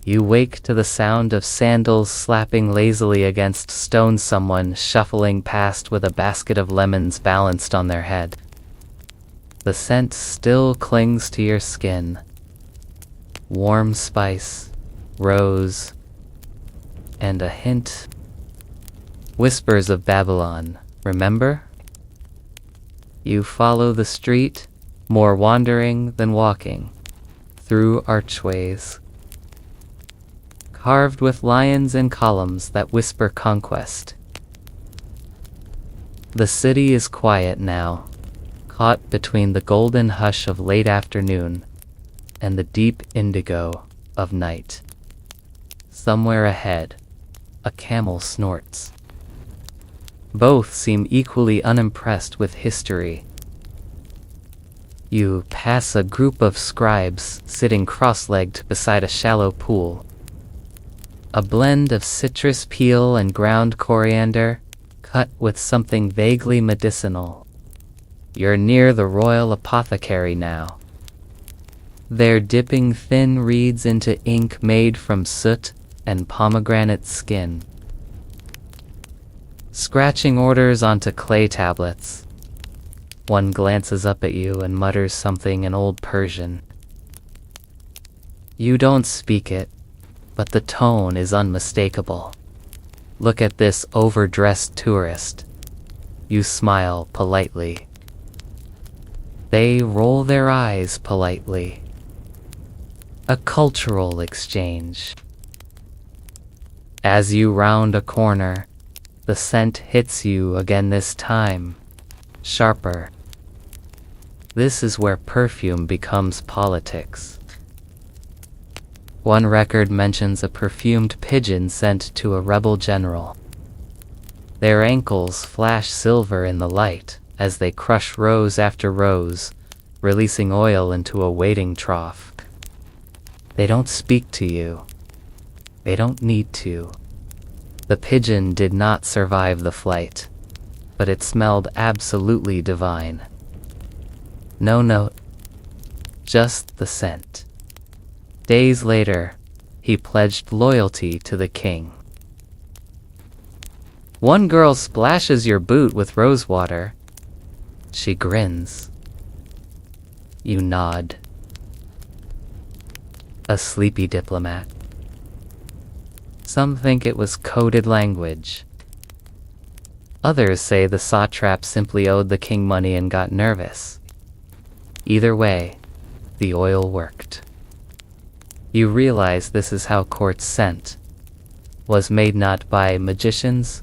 You wake to the sound of sandals slapping lazily against stone, someone shuffling past with a basket of lemons balanced on their head. The scent still clings to your skin. Warm spice, rose, and a hint. Whispers of Babylon, remember? You follow the street, more wandering than walking, through archways, carved with lions and columns that whisper conquest. The city is quiet now, caught between the golden hush of late afternoon and the deep indigo of night. Somewhere ahead, a camel snorts. Both seem equally unimpressed with history. You pass a group of scribes sitting cross-legged beside a shallow pool. A blend of citrus peel and ground coriander, cut with something vaguely medicinal. You're near the royal apothecary now. They're dipping thin reeds into ink made from soot and pomegranate skin. Scratching orders onto clay tablets. One glances up at you and mutters something in Old Persian. You don't speak it, but the tone is unmistakable. Look at this overdressed tourist. You smile politely. They roll their eyes politely. A cultural exchange. As you round a corner, the scent hits you again, this time, sharper. This is where perfume becomes politics. One record mentions a perfumed pigeon sent to a rebel general. Their ankles flash silver in the light as they crush rows after rows, releasing oil into a waiting trough. They don't speak to you. They don't need to. The pigeon did not survive the flight, but it smelled absolutely divine. No note, just the scent. Days later, he pledged loyalty to the king. One girl splashes your boot with rose water. She grins. You nod. A sleepy diplomat. Some think it was coded language. Others say the satrap simply owed the king money and got nervous. Either way, the oil worked. You realize this is how courts scent. Was made not by magicians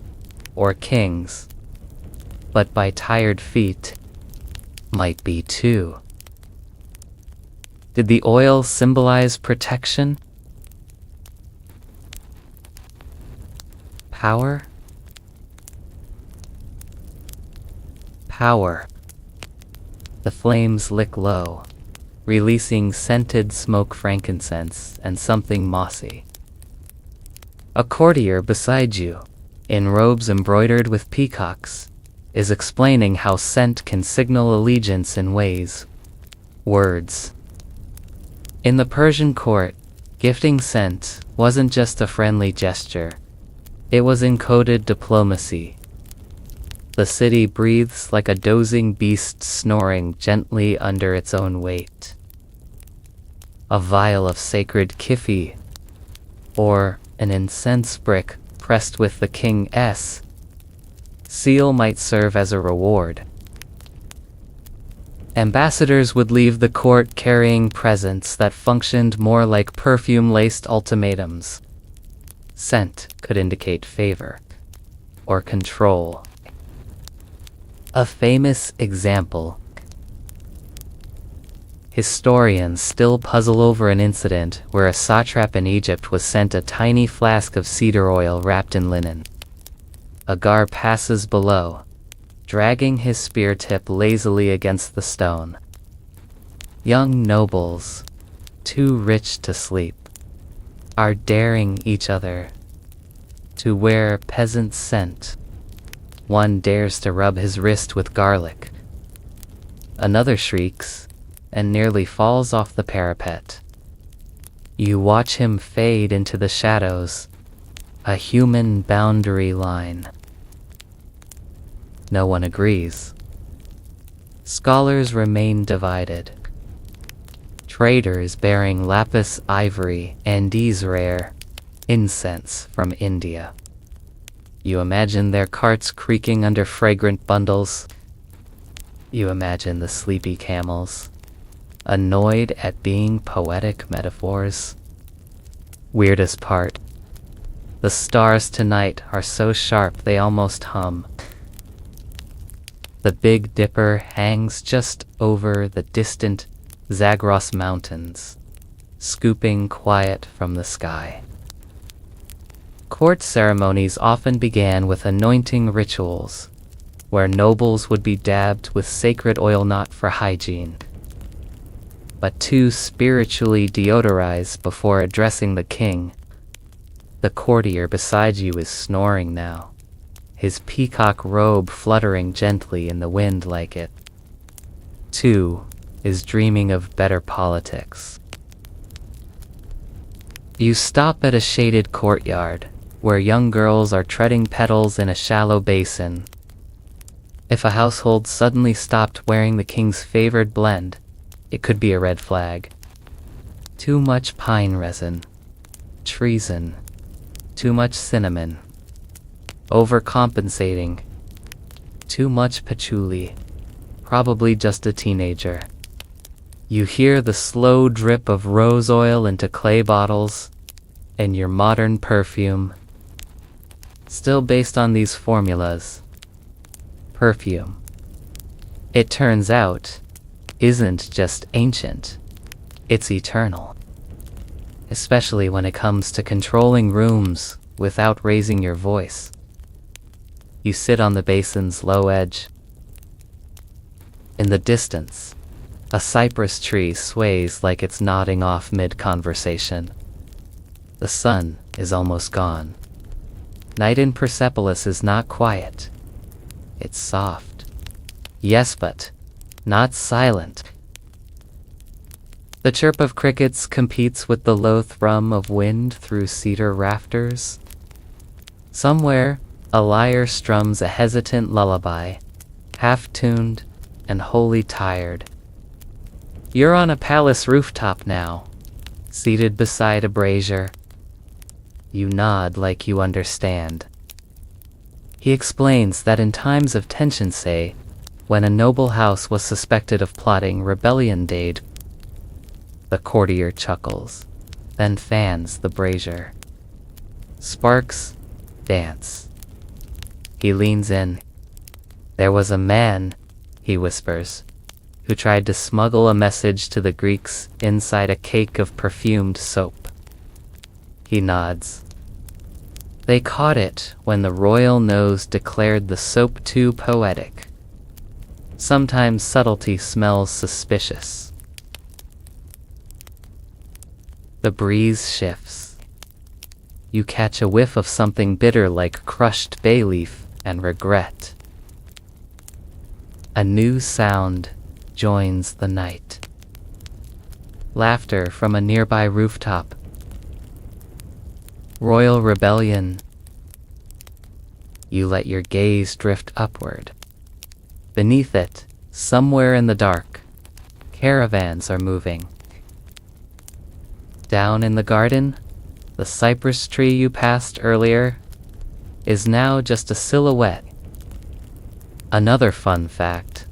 or kings, but by tired feet. Might be too. Did the oil symbolize protection? Power? Power. The flames lick low, releasing scented smoke, frankincense, and something mossy. A courtier beside you, in robes embroidered with peacocks, is explaining how scent can signal allegiance in ways. Words. In the Persian court, gifting scent wasn't just a friendly gesture. It was encoded diplomacy. The city breathes like a dozing beast snoring gently under its own weight. A vial of sacred kifi, or an incense brick pressed with the king's seal, might serve as a reward. Ambassadors would leave the court carrying presents that functioned more like perfume-laced ultimatums. Scent could indicate favor or control. A famous example. Historians still puzzle over an incident where a satrap in Egypt was sent a tiny flask of cedar oil wrapped in linen. A guard passes below, dragging his spear tip lazily against the stone. Young nobles, too rich to sleep, are daring each other to wear peasant scent. One dares to rub his wrist with garlic. Another shrieks and nearly falls off the parapet. You watch him fade into the shadows, a human boundary line. No one agrees. Scholars remain divided. Traders bearing lapis ivory and rare incense from India. You imagine their carts creaking under fragrant bundles. You imagine the sleepy camels, annoyed at being poetic metaphors. Weirdest part. The stars tonight are so sharp they almost hum. The Big Dipper hangs just over the distant Zagros Mountains, scooping quiet from the sky. Court ceremonies often began with anointing rituals, where nobles would be dabbed with sacred oil not for hygiene, but to spiritually deodorize before addressing the king. The courtier beside you is snoring now, his peacock robe fluttering gently in the wind like it, too, is dreaming of better politics. You stop at a shaded courtyard, where young girls are treading petals in a shallow basin. If a household suddenly stopped wearing the king's favored blend, it could be a red flag. Too much pine resin. Treason. Too much cinnamon. Overcompensating. Too much patchouli. Probably just a teenager. You hear the slow drip of rose oil into clay bottles, and your modern perfume, still based on these formulas. Perfume, it turns out, isn't just ancient, it's eternal. Especially when it comes to controlling rooms without raising your voice. You sit on the basin's low edge. In the distance, a cypress tree sways like it's nodding off mid-conversation. The sun is almost gone. Night in Persepolis is not quiet. It's soft. Yes, but not silent. The chirp of crickets competes with the low thrum of wind through cedar rafters. Somewhere, a lyre strums a hesitant lullaby, half-tuned and wholly tired. You're on a palace rooftop now, seated beside a brazier. You nod like you understand. He explains that in times of tension, say, when a noble house was suspected of plotting rebellion day'd. The courtier chuckles, then fans the brazier. Sparks dance. He leans in. There was a man, he whispers, who tried to smuggle a message to the Greeks inside a cake of perfumed soap. He nods. They caught it when the royal nose declared the soap too poetic. Sometimes subtlety smells suspicious. The breeze shifts. You catch a whiff of something bitter like crushed bay leaf and regret. A new sound joins the night. Laughter from a nearby rooftop. Royal rebellion. You let your gaze drift upward. Beneath it, somewhere in the dark, caravans are moving. Down in the garden, the cypress tree you passed earlier is now just a silhouette. Another fun fact.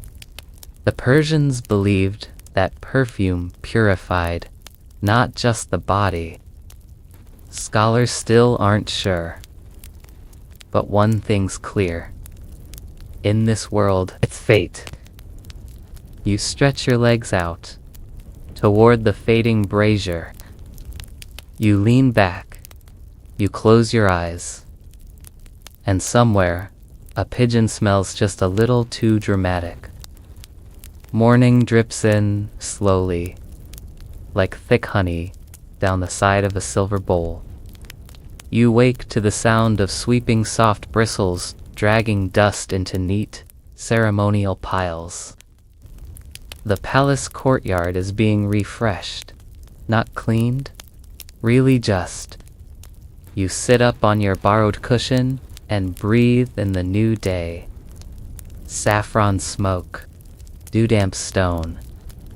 The Persians believed that perfume purified not just the body. Scholars still aren't sure. But one thing's clear. In this world, it's fate. You stretch your legs out toward the fading brazier. You lean back. You close your eyes. And somewhere, a pigeon smells just a little too dramatic. Morning drips in slowly, like thick honey down the side of a silver bowl. You wake to the sound of sweeping soft bristles dragging dust into neat, ceremonial piles. The palace courtyard is being refreshed, not cleaned, Really just. You sit up on your borrowed cushion and breathe in the new day. Saffron smoke, dew-damp stone,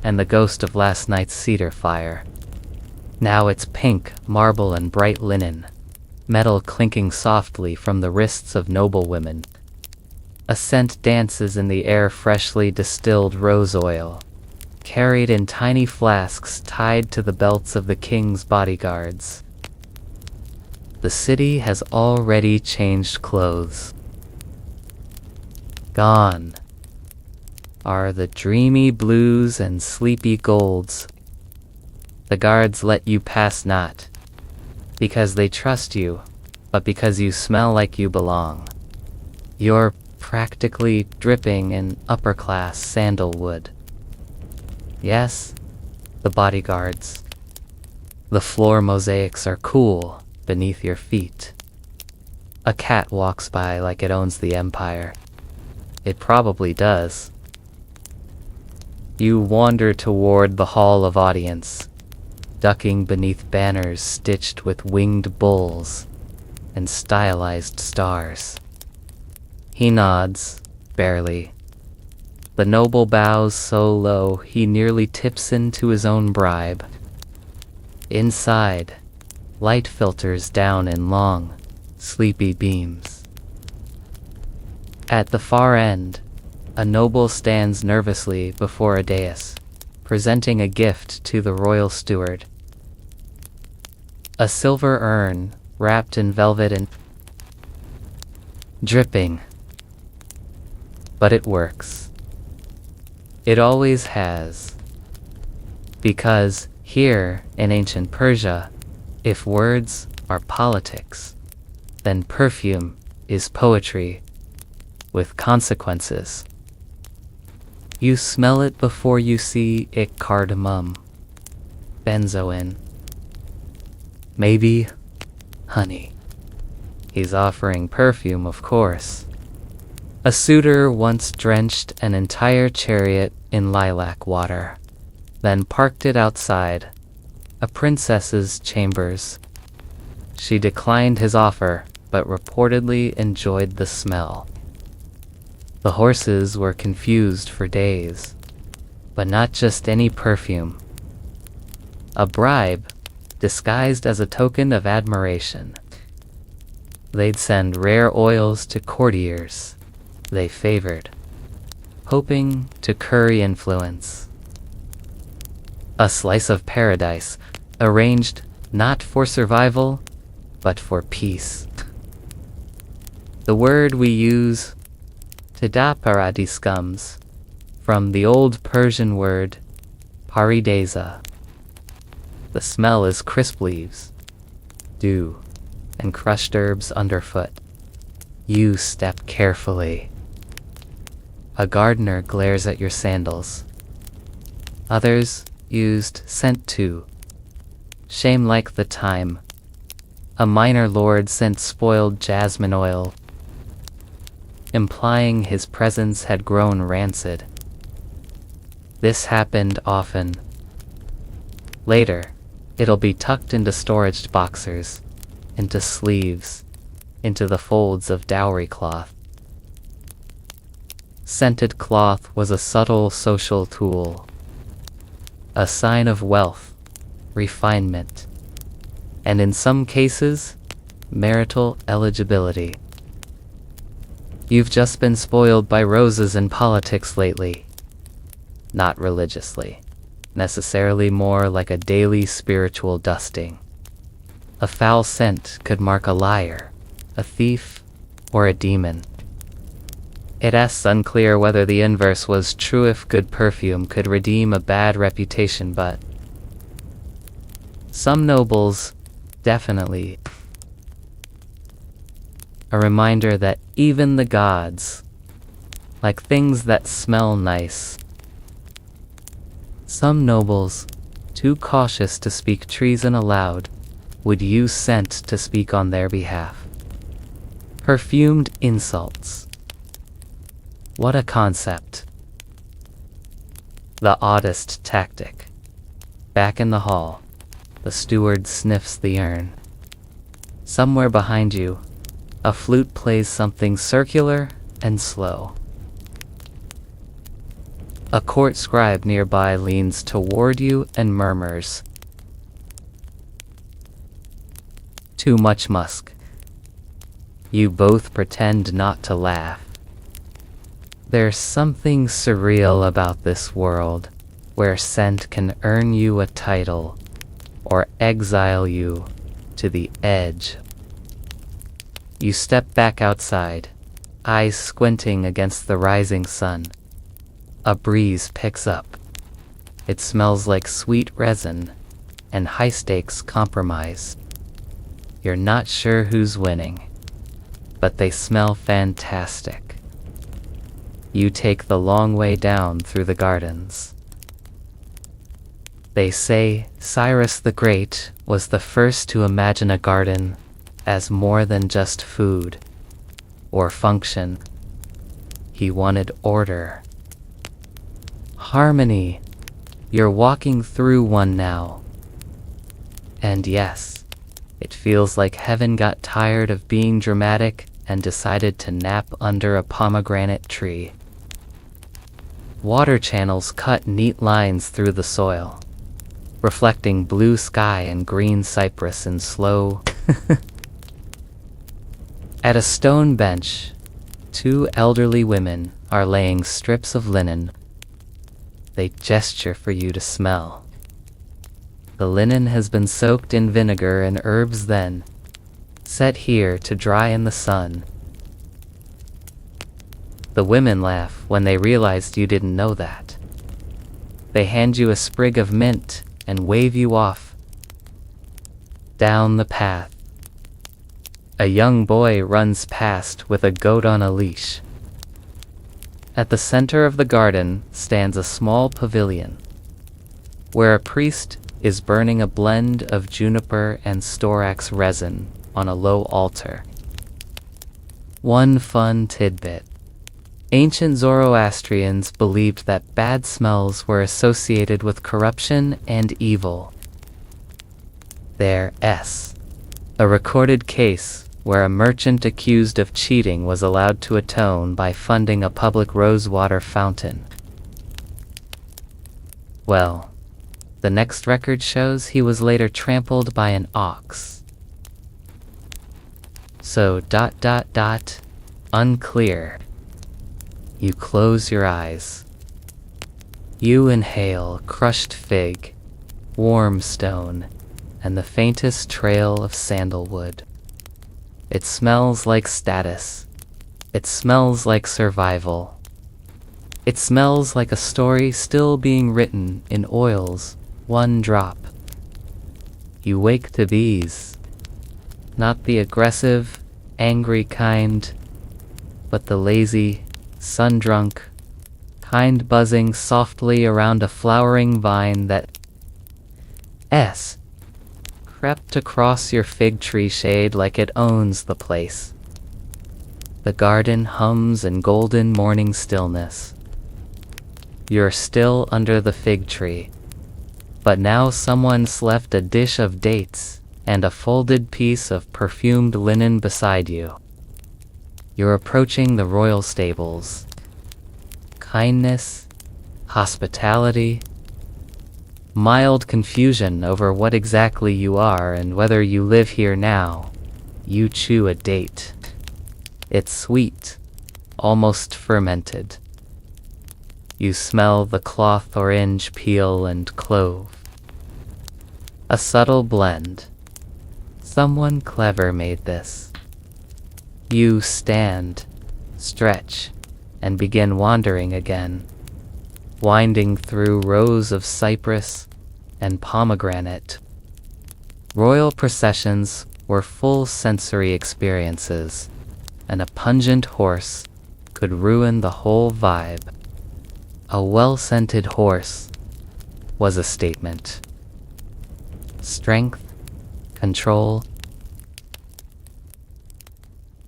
and the ghost of last night's cedar fire. Now it's pink, marble, and bright linen, metal clinking softly from the wrists of noble women. A scent dances in the air, freshly distilled rose oil, carried in tiny flasks tied to the belts of the king's bodyguards. The city has already changed clothes. Gone are the dreamy blues and sleepy golds. The guards let you pass not because they trust you, but because you smell like you belong. You're practically dripping in upper-class sandalwood. Yes, the bodyguards. The floor mosaics are cool beneath your feet. A cat walks by like it owns the empire. It probably does. You wander toward the hall of audience, ducking beneath banners stitched with winged bulls and stylized stars. He nods, barely. The noble bows so low he nearly tips into his own bribe. Inside, light filters down in long, sleepy beams. At the far end, a noble stands nervously before a dais, presenting a gift to the royal steward. A silver urn wrapped in velvet and dripping. But it works. It always has. Because here in ancient Persia, if words are politics, then perfume is poetry with consequences. You smell it before you see it: cardamom, benzoin, maybe honey. He's offering perfume, of course. A suitor once drenched an entire chariot in lilac water, then parked it outside a princess's chambers. She declined his offer, but reportedly enjoyed the smell. The horses were confused for days, but not just any perfume. A bribe disguised as a token of admiration. They'd send rare oils to courtiers they favored, hoping to curry influence. A slice of paradise, arranged not for survival, but for peace. The word we use, teda paradis, comes from the old Persian word paridesa. The smell is crisp leaves, dew, and crushed herbs underfoot. You step carefully. A gardener glares at your sandals. Others used scent too. Shame like the time. A minor lord sent spoiled jasmine oil, implying his presence had grown rancid. This happened often. Later, it'll be tucked into storage boxers, into sleeves, into the folds of dowry cloth. Scented cloth was a subtle social tool, a sign of wealth, refinement, and in some cases, marital eligibility. You've just been spoiled by roses in politics lately. Not religiously, necessarily, more like a daily spiritual dusting. A foul scent could mark a liar, a thief, or a demon. It's unclear whether the inverse was true, if good perfume could redeem a bad reputation, but some nobles definitely. A reminder that even the gods like things that smell nice. Some nobles, too cautious to speak treason aloud, would use scent to speak on their behalf. Perfumed insults. What a concept. The oddest tactic. Back in the hall, The steward sniffs the urn. Somewhere behind you, a flute plays something circular and slow. A court scribe nearby leans toward you and murmurs, "Too much musk." You both pretend not to laugh. There's something surreal about this world, where scent can earn you a title or exile you to the edge. You step back outside, eyes squinting against the rising sun. A breeze picks up. It smells like sweet resin and high-stakes compromise. You're not sure who's winning, but they smell fantastic. You take the long way down through the gardens. They say Cyrus the Great was the first to imagine a garden as more than just food or function. He wanted order, harmony. You're walking through one now. And yes, it feels like heaven got tired of being dramatic and decided to nap under a pomegranate tree. Water channels cut neat lines through the soil, reflecting blue sky and green cypress in slow. At a stone bench, two elderly women are laying strips of linen. They gesture for you to smell. The linen has been soaked in vinegar and herbs, then set here to dry in the sun. The women laugh when they realized you didn't know that. They hand you a sprig of mint and wave you off. Down the path, a young boy runs past with a goat on a leash. At the center of the garden stands a small pavilion, where a priest is burning a blend of juniper and storax resin on a low altar. One fun tidbit. Ancient Zoroastrians believed that bad smells were associated with corruption and evil. There's a recorded case where a merchant accused of cheating was allowed to atone by funding a public rosewater fountain. Well, the next record shows he was later trampled by an ox. So ... unclear. You close your eyes. You inhale crushed fig, warm stone, and the faintest trail of sandalwood. It smells like status. It smells like survival. It smells like a story still being written in oils, one drop. You wake to these. Not the aggressive, angry kind, but the lazy, sun-drunk kind, buzzing softly around a flowering vine that crept across your fig tree shade like it owns the place. The garden hums in golden morning stillness. You're still under the fig tree, but now someone's left a dish of dates and a folded piece of perfumed linen beside you. You're approaching the royal stables. Kindness, hospitality, mild confusion over what exactly you are and whether you live here now. You chew a date. It's sweet, almost fermented. You smell the cloth orange peel and clove. A subtle blend. Someone clever made this. You stand, stretch, and begin wandering again, winding through rows of cypress and pomegranate. Royal processions were full sensory experiences, and a pungent horse could ruin the whole vibe. A well-scented horse was a statement. Strength, control.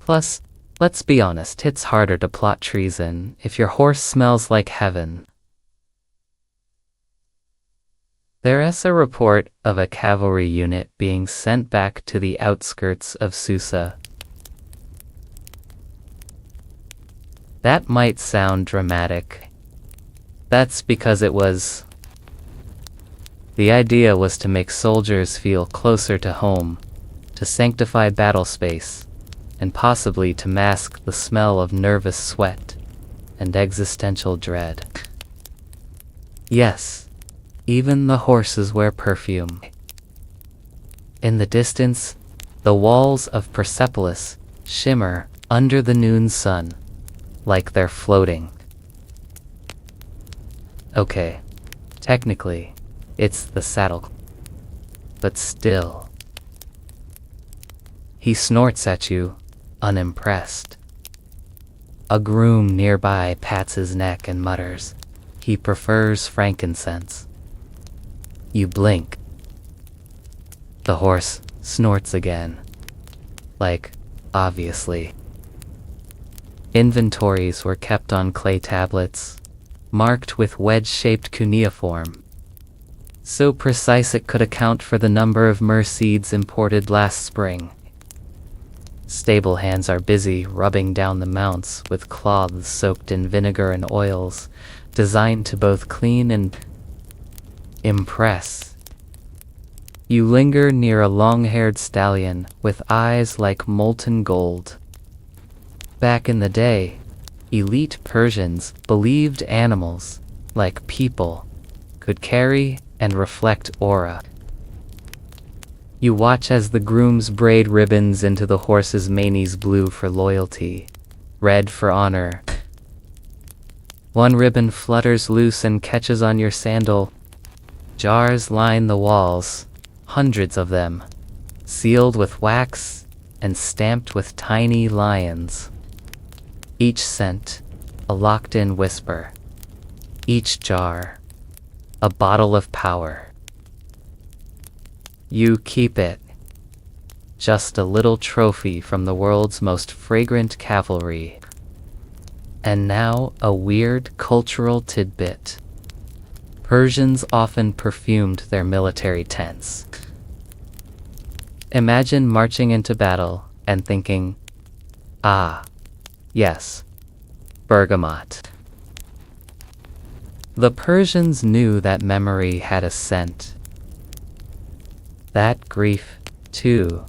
Plus, let's be honest, it's harder to plot treason if your horse smells like heaven. There's a report of a cavalry unit being sent back to the outskirts of Susa. That might sound dramatic. That's because it was. The idea was to make soldiers feel closer to home, to sanctify battle space, and possibly to mask the smell of nervous sweat and existential dread. Yes, even the horses wear perfume. In the distance, the walls of Persepolis shimmer under the noon sun, like they're floating. Okay, technically, it's the saddle. But still. He snorts at you, unimpressed. A groom nearby pats his neck and mutters, he prefers frankincense. You blink. The horse snorts again. Like, obviously. Inventories were kept on clay tablets, marked with wedge-shaped cuneiform, so precise it could account for the number of myrrh seeds imported last spring. Stable hands are busy rubbing down the mounts with cloths soaked in vinegar and oils, designed to both clean and impress. You linger near a long-haired stallion with eyes like molten gold. Back in the day, elite Persians believed animals, like people, could carry and reflect aura. You watch as the grooms braid ribbons into the horse's manes, blue for loyalty, red for honor. One ribbon flutters loose and catches on your sandal. Jars line the walls, hundreds of them, sealed with wax and stamped with tiny lions. Each scent, a locked-in whisper. Each jar, a bottle of power. You keep it. Just a little trophy from the world's most fragrant cavalry. And now a weird cultural tidbit. Persians often perfumed their military tents. Imagine marching into battle and thinking, ah, yes, bergamot. The Persians knew that memory had a scent. That grief, too,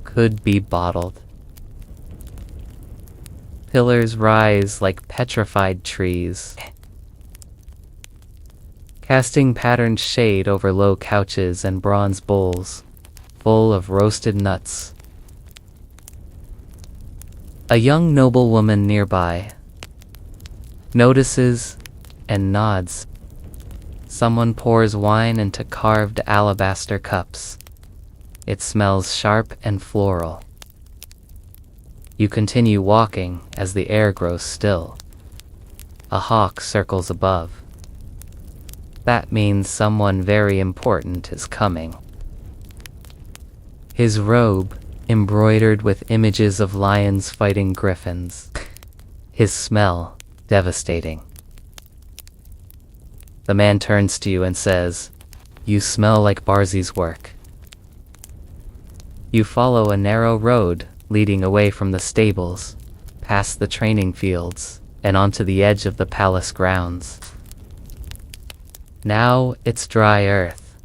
could be bottled. Pillars rise like petrified trees, casting patterned shade over low couches and bronze bowls, full of roasted nuts. A young noblewoman nearby notices and nods. Someone pours wine into carved alabaster cups. It smells sharp and floral. You continue walking as the air grows still. A hawk circles above. That means someone very important is coming. His robe, embroidered with images of lions fighting griffins. His smell, devastating. The man turns to you and says, "You smell like Barzi's work." You follow a narrow road leading away from the stables, past the training fields, and onto the edge of the palace grounds. Now it's dry earth,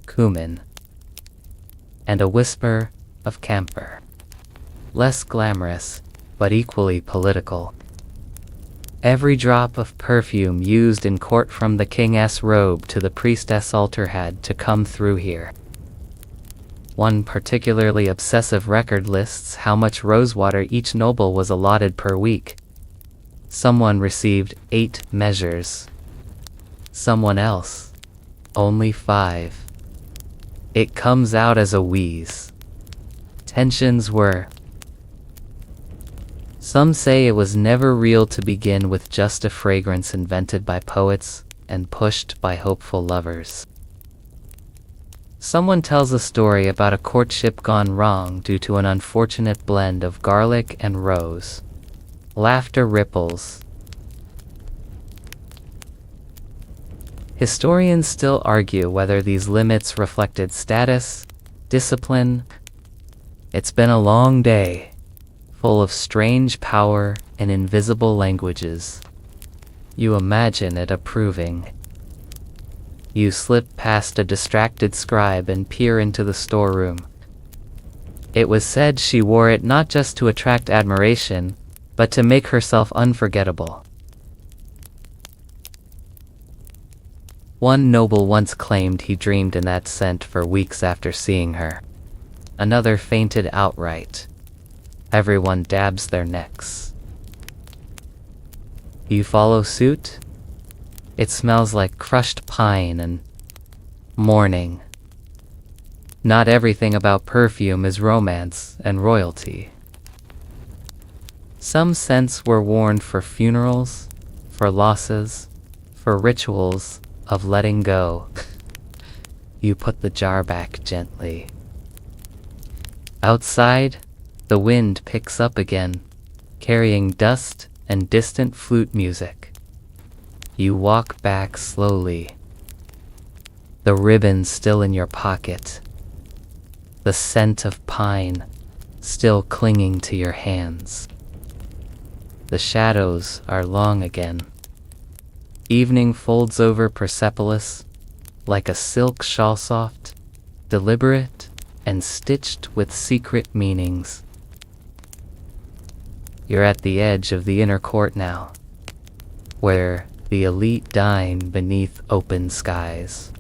cumin, and a whisper of camphor. Less glamorous, but equally political. Every drop of perfume used in court, from the king's robe to the priestess' altar, had to come through here. One particularly obsessive record lists how much rosewater each noble was allotted per week. Someone received 8 measures. Someone else, only 5. It comes out as a wheeze. Tensions were. Some say it was never real to begin with, just a fragrance invented by poets and pushed by hopeful lovers. Someone tells a story about a courtship gone wrong due to an unfortunate blend of garlic and rose. Laughter ripples. Historians still argue whether these limits reflected status, discipline. It's been a long day, full of strange power and invisible languages. You imagine it approving. You slip past a distracted scribe and peer into the storeroom. It was said she wore it not just to attract admiration, but to make herself unforgettable. One noble once claimed he dreamed in that scent for weeks after seeing her. Another fainted outright. Everyone dabs their necks. You follow suit? It smells like crushed pine and morning. Not everything about perfume is romance and royalty. Some scents were worn for funerals, for losses, for rituals of letting go. You put the jar back gently. Outside, the wind picks up again, carrying dust and distant flute music. You walk back slowly. The ribbon still in your pocket. The scent of pine still clinging to your hands. The shadows are long again. Evening folds over Persepolis like a silk shawl, soft, deliberate, and stitched with secret meanings. You're at the edge of the inner court now, where the elite dine beneath open skies.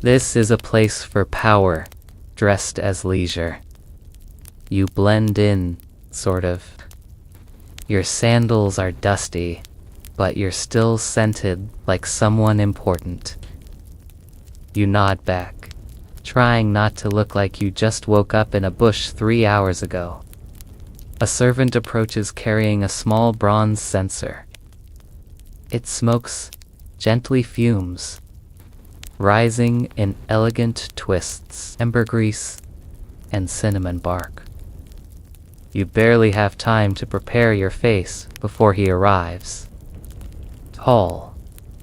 This is a place for power, dressed as leisure. You blend in, sort of. Your sandals are dusty, but you're still scented like someone important. You nod back, trying not to look like you just woke up in a bush 3 hours ago. A servant approaches carrying a small bronze censer. It smokes gently fumes, rising in elegant twists, ambergris, and cinnamon bark. You barely have time to prepare your face before he arrives. Tall,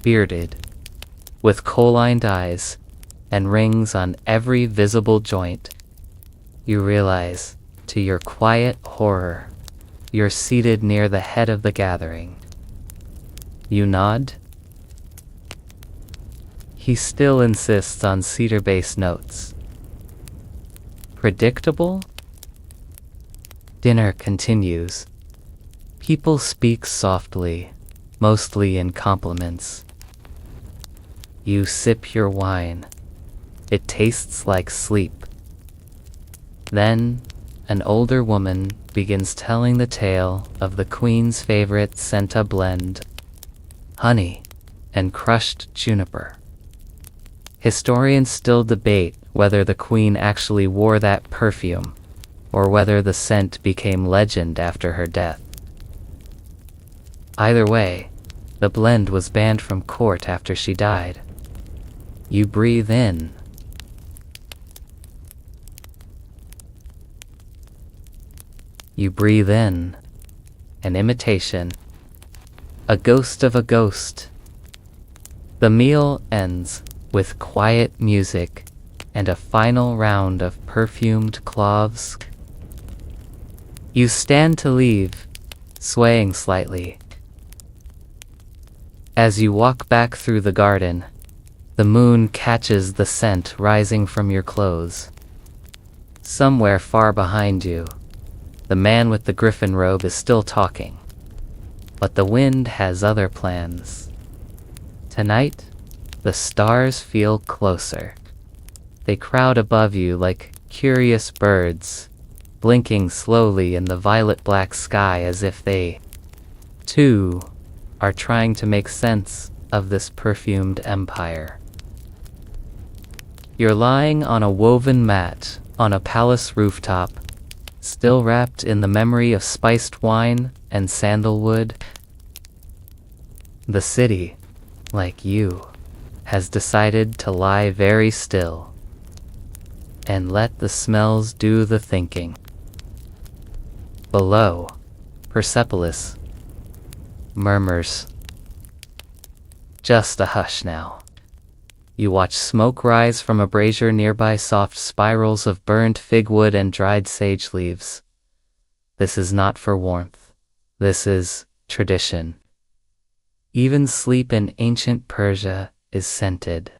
bearded, with kohl-lined eyes and rings on every visible joint. You realize, to your quiet horror, you're seated near the head of the gathering. You nod. He still insists on cedar bass notes. Predictable? Dinner continues. People speak softly, mostly in compliments. You sip your wine. It tastes like sleep. Then, an older woman begins telling the tale of the Queen's favorite Senta blend, honey and crushed juniper. Historians still debate whether the Queen actually wore that perfume, or whether the scent became legend after her death. Either way, the blend was banned from court after she died. You breathe in. You breathe in. An imitation. A ghost of a ghost. The meal ends with quiet music and a final round of perfumed cloves. You stand to leave, swaying slightly. As you walk back through the garden, the moon catches the scent rising from your clothes. Somewhere far behind you, the man with the griffin robe is still talking, but the wind has other plans. Tonight, the stars feel closer. They crowd above you like curious birds, blinking slowly in the violet-black sky as if they, too, are trying to make sense of this perfumed empire. You're lying on a woven mat on a palace rooftop, still wrapped in the memory of spiced wine and sandalwood. The city, like you, has decided to lie very still and let the smells do the thinking. Below, Persepolis murmurs. Just a hush now. You watch smoke rise from a brazier nearby, soft spirals of burned fig wood and dried sage leaves. This is not for warmth. This is tradition. Even sleep in ancient Persia is scented.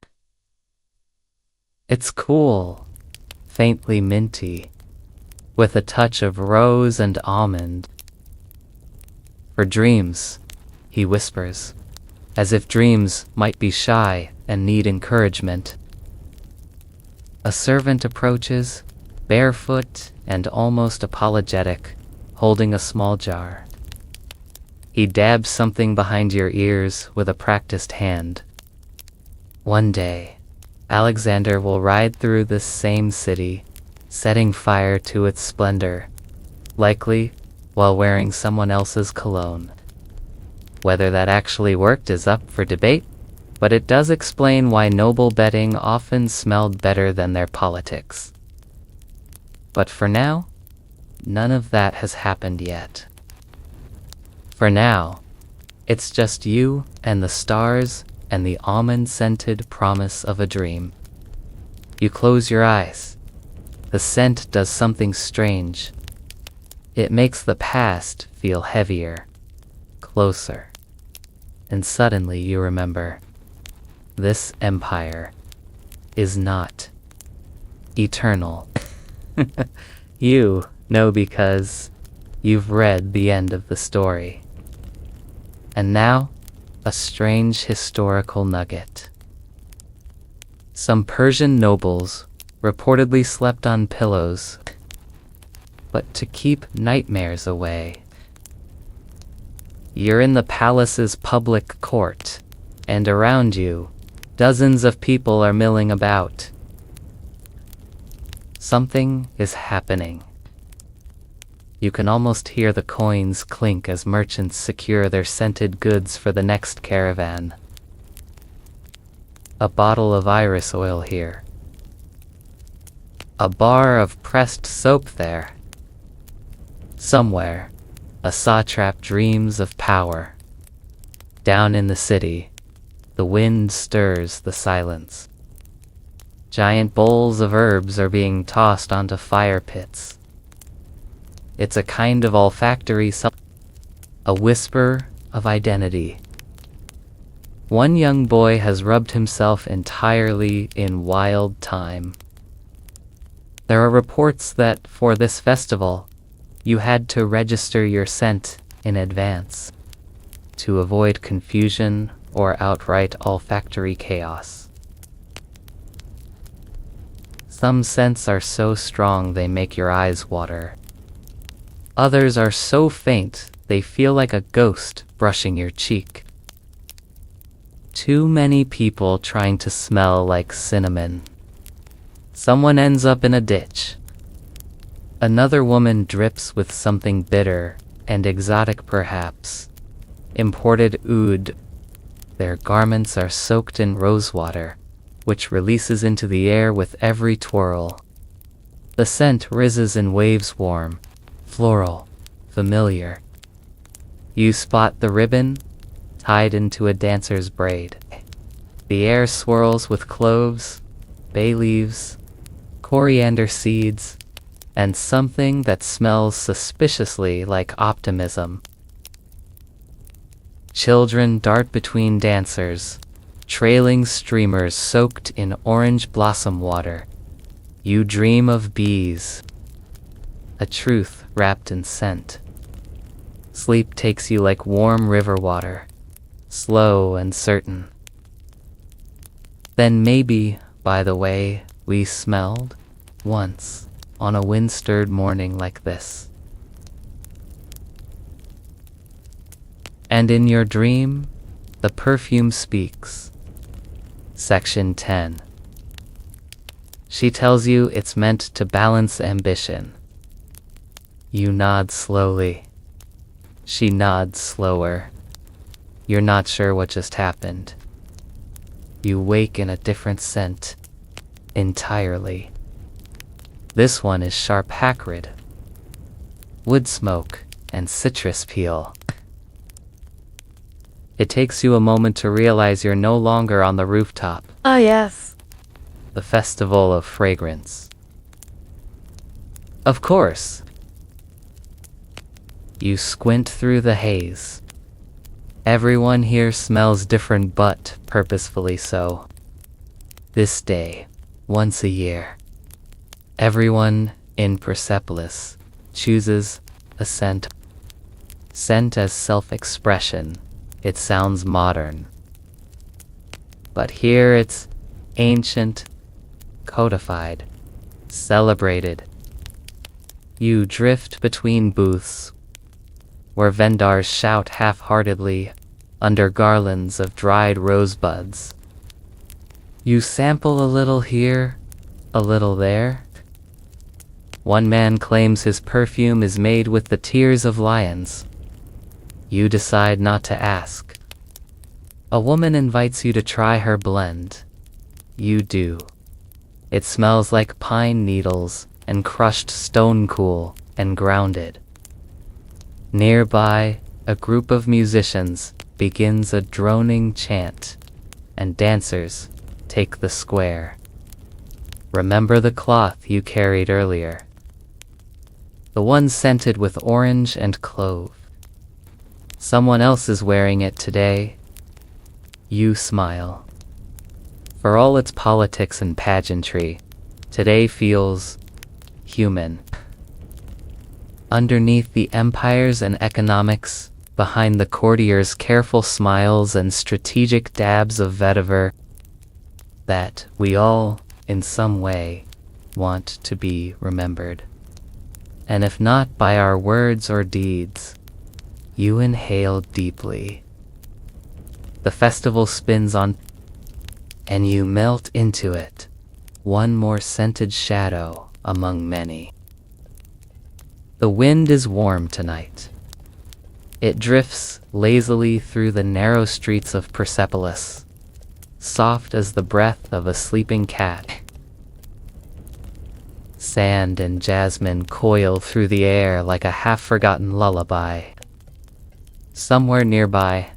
It's cool, faintly minty, with a touch of rose and almond. For dreams, he whispers, as if dreams might be shy and need encouragement. A servant approaches, barefoot and almost apologetic, holding a small jar. He dabs something behind your ears with a practiced hand. One day, Alexander will ride through this same city, setting fire to its splendor, likely while wearing someone else's cologne. Whether that actually worked is up for debate, but it does explain why noble bedding often smelled better than their politics. But for now, none of that has happened yet. For now, it's just you and the stars and the almond-scented promise of a dream. You close your eyes. The scent does something strange. It makes the past feel heavier, closer. And suddenly you remember, this empire is not eternal. You know because you've read the end of the story. And now, a strange historical nugget. Some Persian nobles reportedly slept on pillows, but to keep nightmares away. You're in the palace's public court, and around you, dozens of people are milling about. Something is happening. You can almost hear the coins clink as merchants secure their scented goods for the next caravan. A bottle of iris oil here. A bar of pressed soap there. Somewhere, a satrap dreams of power. Down in the city, the wind stirs the silence. Giant bowls of herbs are being tossed onto fire pits. It's a kind of olfactory a whisper of identity. One young boy has rubbed himself entirely in wild thyme. There are reports that for this festival, you had to register your scent in advance to avoid confusion or outright olfactory chaos. Some scents are so strong they make your eyes water. Others are so faint they feel like a ghost brushing your cheek. Too many people trying to smell like cinnamon. Someone ends up in a ditch. Another woman drips with something bitter and exotic perhaps. Imported oud. Their garments are soaked in rosewater, which releases into the air with every twirl. The scent rises in waves, warm, floral, familiar. You spot the ribbon tied into a dancer's braid. The air swirls with cloves, bay leaves, coriander seeds, and something that smells suspiciously like optimism. Children dart between dancers, trailing streamers soaked in orange blossom water. You dream of bees. A truth wrapped in scent. Sleep takes you like warm river water, slow and certain. Then maybe, by the way, we smelled once on a wind-stirred morning like this. And in your dream, the perfume speaks. Section 10. She tells you it's meant to balance ambition. You nod slowly. She nods slower. You're not sure what just happened. You wake in a different scent. Entirely. This one is sharp acrid. Wood smoke and citrus peel. It takes you a moment to realize you're no longer on the rooftop. Ah, yes. The festival of fragrance. Of course. You squint through the haze. Everyone here smells different, but purposefully so. This day, once a year, everyone in Persepolis chooses a scent. Scent as self-expression. It sounds modern. But here it's ancient, codified, celebrated. You drift between booths where vendors shout half-heartedly under garlands of dried rosebuds. You sample a little here, a little there. One man claims his perfume is made with the tears of lions. You decide not to ask. A woman invites you to try her blend. You do. It smells like pine needles and crushed stone, cool and grounded. Nearby, a group of musicians begins a droning chant, and dancers take the square. Remember the cloth you carried earlier? The one scented with orange and clove. Someone else is wearing it today. You smile. For all its politics and pageantry, today feels human. Underneath the empires and economics, behind the courtiers' careful smiles and strategic dabs of vetiver, that we all, in some way, want to be remembered. And if not by our words or deeds, you inhale deeply. The festival spins on, and you melt into it, one more scented shadow among many. The wind is warm tonight. It drifts lazily through the narrow streets of Persepolis, soft as the breath of a sleeping cat. Sand and jasmine coil through the air like a half-forgotten lullaby. Somewhere nearby,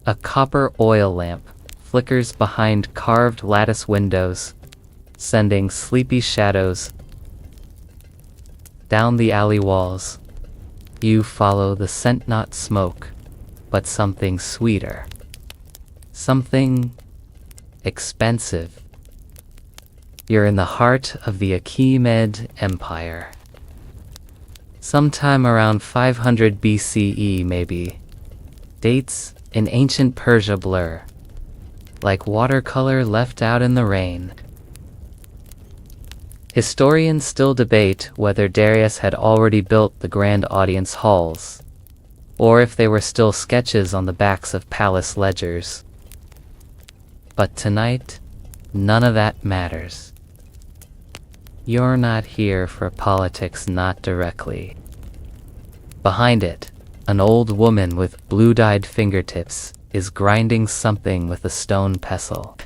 a copper oil lamp flickers behind carved lattice windows, sending sleepy shadows down the alley walls. You follow the scent, not smoke, but something sweeter. Something expensive. You're in the heart of the Achaemenid Empire. Sometime around 500 BCE, maybe. Dates in ancient Persia blur, like watercolor left out in the rain. Historians still debate whether Darius had already built the grand audience halls, or if they were still sketches on the backs of palace ledgers. But tonight, none of that matters. You're not here for politics, not directly. Behind it, an old woman with blue-dyed fingertips is grinding something with a stone pestle.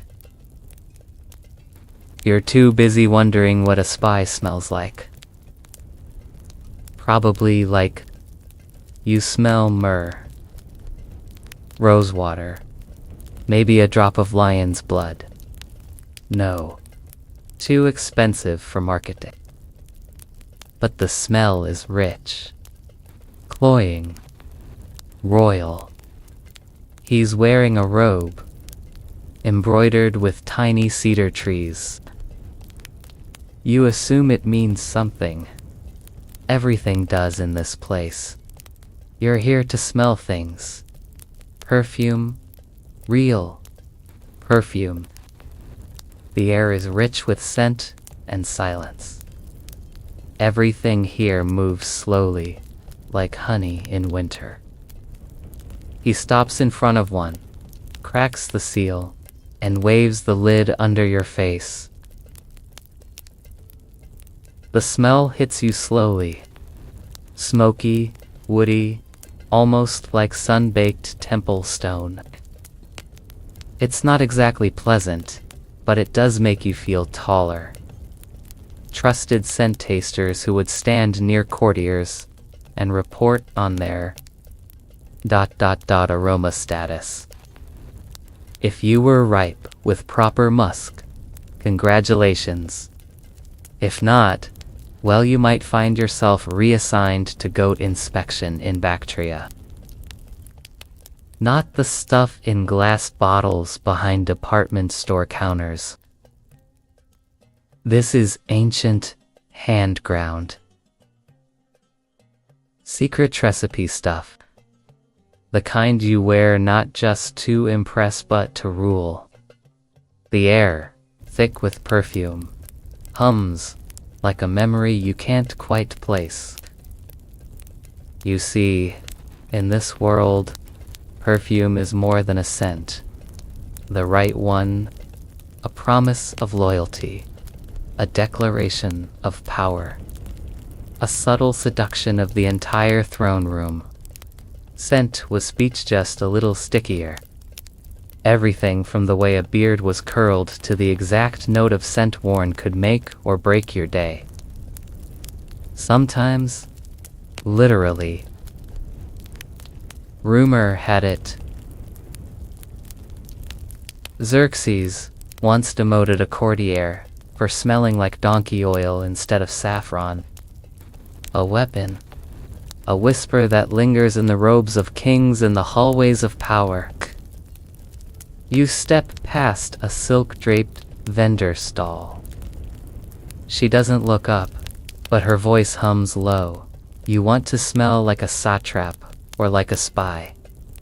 You're too busy wondering what a spy smells like. Probably like you smell myrrh, rosewater, maybe a drop of lion's blood. No, too expensive for market day. But the smell is rich, cloying, royal. He's wearing a robe, embroidered with tiny cedar trees. You assume it means something. Everything does in this place. You're here to smell things. Perfume, real perfume. The air is rich with scent and silence. Everything here moves slowly, like honey in winter. He stops in front of one, cracks the seal, and waves the lid under your face. The smell hits you slowly, smoky, woody, almost like sun-baked temple stone. It's not exactly pleasant, but it does make you feel taller. Trusted scent tasters who would stand near courtiers and report on their ... aroma status. If you were ripe with proper musk, congratulations. If not, well, you might find yourself reassigned to goat inspection in Bactria. Not the stuff in glass bottles behind department store counters. This is ancient, hand-ground, secret recipe stuff. The kind you wear not just to impress but to rule. The air, thick with perfume, hums like a memory you can't quite place. You see, in this world, perfume is more than a scent. The right one, a promise of loyalty, a declaration of power, a subtle seduction of the entire throne room. Scent was speech just a little stickier. Everything from the way a beard was curled to the exact note of scent worn could make or break your day. Sometimes, literally. Rumor had it, Xerxes once demoted a courtier for smelling like donkey oil instead of saffron. A weapon, a whisper that lingers in the robes of kings and the hallways of power. You step past a silk-draped vendor stall. She doesn't look up, but her voice hums low. You want to smell like a satrap or like a spy.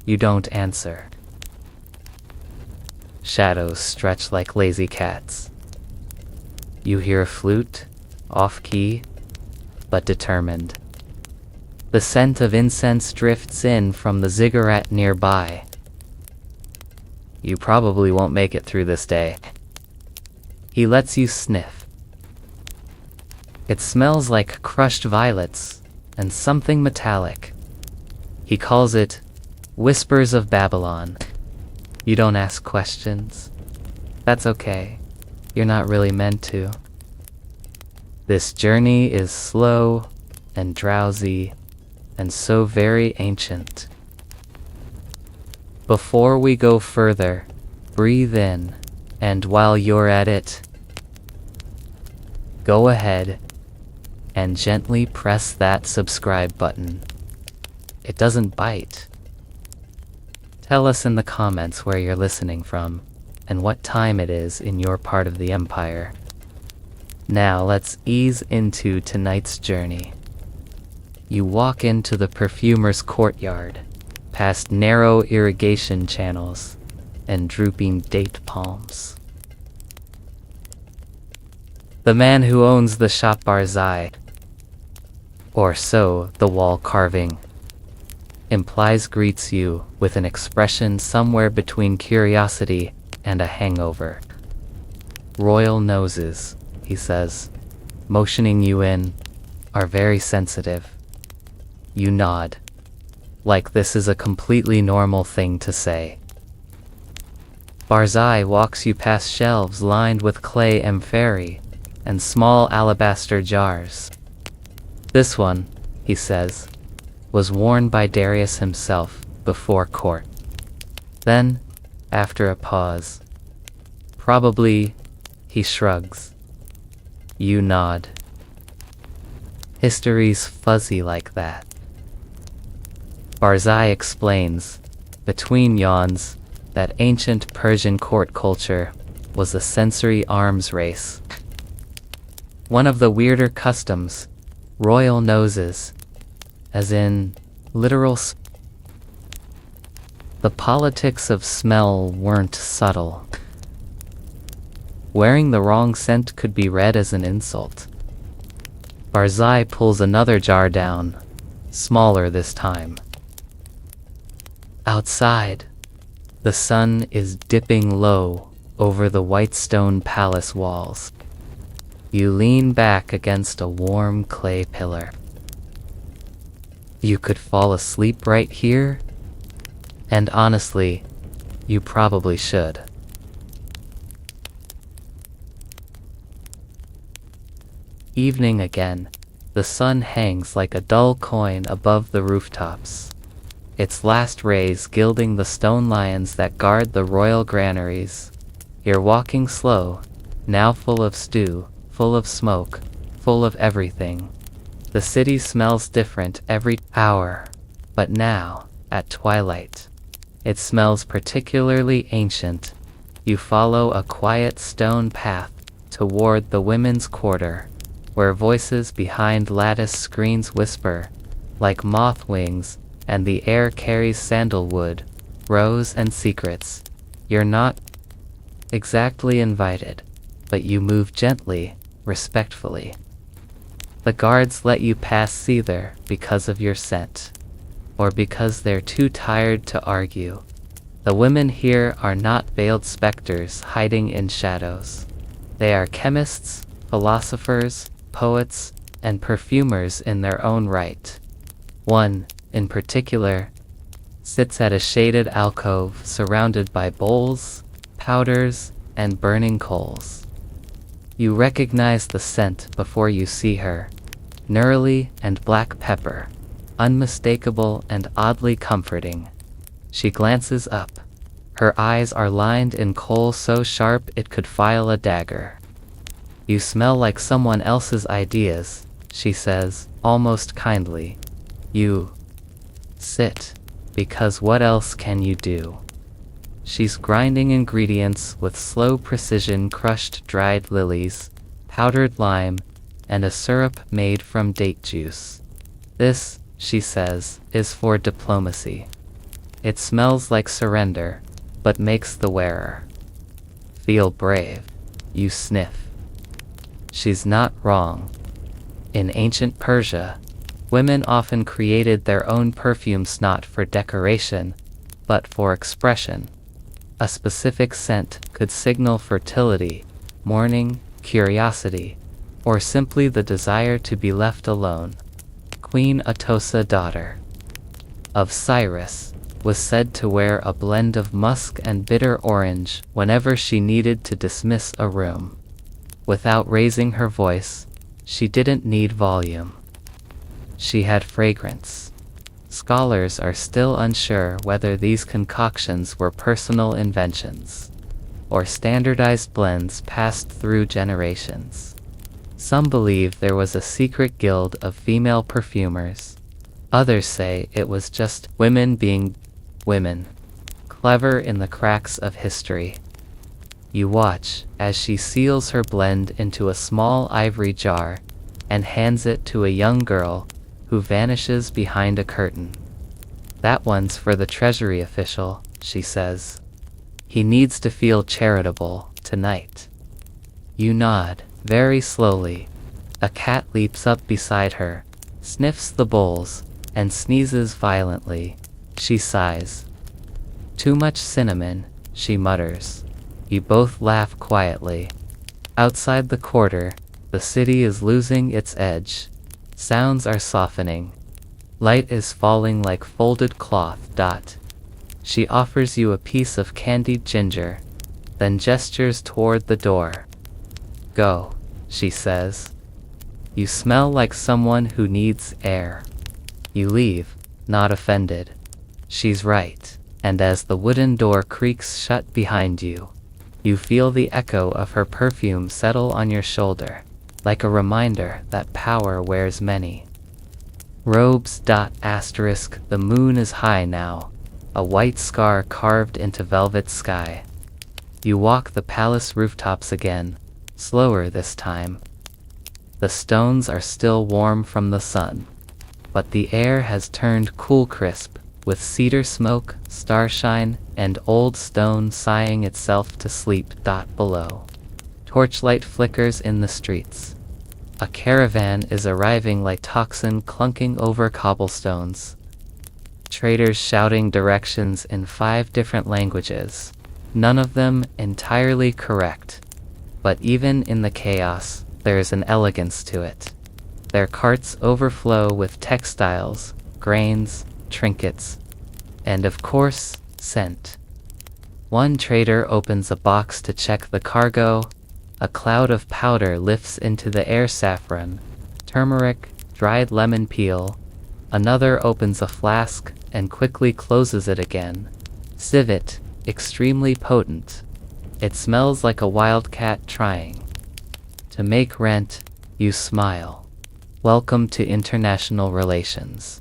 You don't answer. Shadows stretch like lazy cats. You hear a flute, off-key, but determined. The scent of incense drifts in from the ziggurat nearby. You probably won't make it through this day. He lets you sniff. It smells like crushed violets and something metallic. He calls it Whispers of Babylon. You don't ask questions. That's okay. You're not really meant to. This journey is slow and drowsy and so very ancient. Before we go further, breathe in, and while you're at it, go ahead and gently press that subscribe button. It doesn't bite. Tell us in the comments where you're listening from and what time it is in your part of the empire. Now let's ease into tonight's journey. You walk into the perfumer's courtyard, past narrow irrigation channels and drooping date palms. The man who owns the shop Barzai, or so the wall carving, implies greets you with an expression somewhere between curiosity and a hangover. Royal noses, he says, motioning you in, are very sensitive. You nod, like this is a completely normal thing to say. Barzai walks you past shelves lined with clay amphorae and small alabaster jars. This one, he says, was worn by Darius himself before court. Then, after a pause, probably, he shrugs. You nod. History's fuzzy like that. Barzai explains, between yawns, that ancient Persian court culture was a sensory arms race. One of the weirder customs, royal noses, as in literal. The politics of smell weren't subtle. Wearing the wrong scent could be read as an insult. Barzai pulls another jar down, smaller this time. Outside, the sun is dipping low over the white stone palace walls. You lean back against a warm clay pillar. You could fall asleep right here, and honestly, you probably should. Evening again, the sun hangs like a dull coin above the rooftops. its last rays gilding the stone lions that guard the royal granaries. You're walking slow, now full of stew, full of smoke, full of everything. The city smells different every hour, but now, at twilight, it smells particularly ancient. You follow a quiet stone path toward the women's quarter, where voices behind lattice screens whisper, like moth wings, and the air carries sandalwood, rose and secrets. You're not exactly invited, but you move gently, respectfully. The guards let you pass either because of your scent, or because they're too tired to argue. The women here are not veiled specters hiding in shadows. They are chemists, philosophers, poets, and perfumers in their own right. One, in particular, sits at a shaded alcove surrounded by bowls, powders, and burning coals. You recognize the scent before you see her. Neroli and black pepper, unmistakable and oddly comforting. She glances up. Her eyes are lined in coal so sharp it could file a dagger. You smell like someone else's ideas, she says, almost kindly. You sit, because what else can you do? She's grinding ingredients with slow precision: crushed dried lilies, powdered lime, and a syrup made from date juice. This, she says, is for diplomacy. It smells like surrender, but makes the wearer feel brave. You sniff. She's not wrong. In ancient Persia, women often created their own perfumes not for decoration, but for expression. A specific scent could signal fertility, mourning, curiosity, or simply the desire to be left alone. Queen Atossa, daughter of Cyrus, was said to wear a blend of musk and bitter orange whenever she needed to dismiss a room. Without raising her voice, she didn't need volume. She had fragrance. Scholars are still unsure whether these concoctions were personal inventions or standardized blends passed through generations. Some believe there was a secret guild of female perfumers. Others say it was just women being women, clever in the cracks of history. You watch as she seals her blend into a small ivory jar and hands it to a young girl who vanishes behind a curtain. That one's for the treasury official, she says. He needs to feel charitable tonight. You nod, very slowly. A cat leaps up beside her, sniffs the bowls, and sneezes violently. She sighs. Too much cinnamon, she mutters. You both laugh quietly. Outside the quarter, the city is losing its edge. Sounds are softening. Light is falling like folded cloth. She offers you a piece of candied ginger, then gestures toward the door. Go, she says. You smell like someone who needs air. You leave, not offended. She's right, and as the wooden door creaks shut behind you, you feel the echo of her perfume settle on your shoulder, like a reminder that power wears many robes. The moon is high now, a white scar carved into velvet sky. You walk the palace rooftops again, slower this time. The stones are still warm from the sun, but the air has turned cool, crisp, with cedar smoke, starshine, and old stone sighing itself to sleep. Below, torchlight flickers in the streets. A caravan is arriving like toxin clunking over cobblestones. Traders shouting directions in 5 different languages, none of them entirely correct. But even in the chaos, there is an elegance to it. Their carts overflow with textiles, grains, trinkets, and of course, scent. One trader opens a box to check the cargo. A cloud of powder lifts into the air: saffron, turmeric, dried lemon peel. Another opens a flask, and quickly closes it again. Civet, extremely potent. It smells like a wildcat trying to make rent. You smile. Welcome to international relations.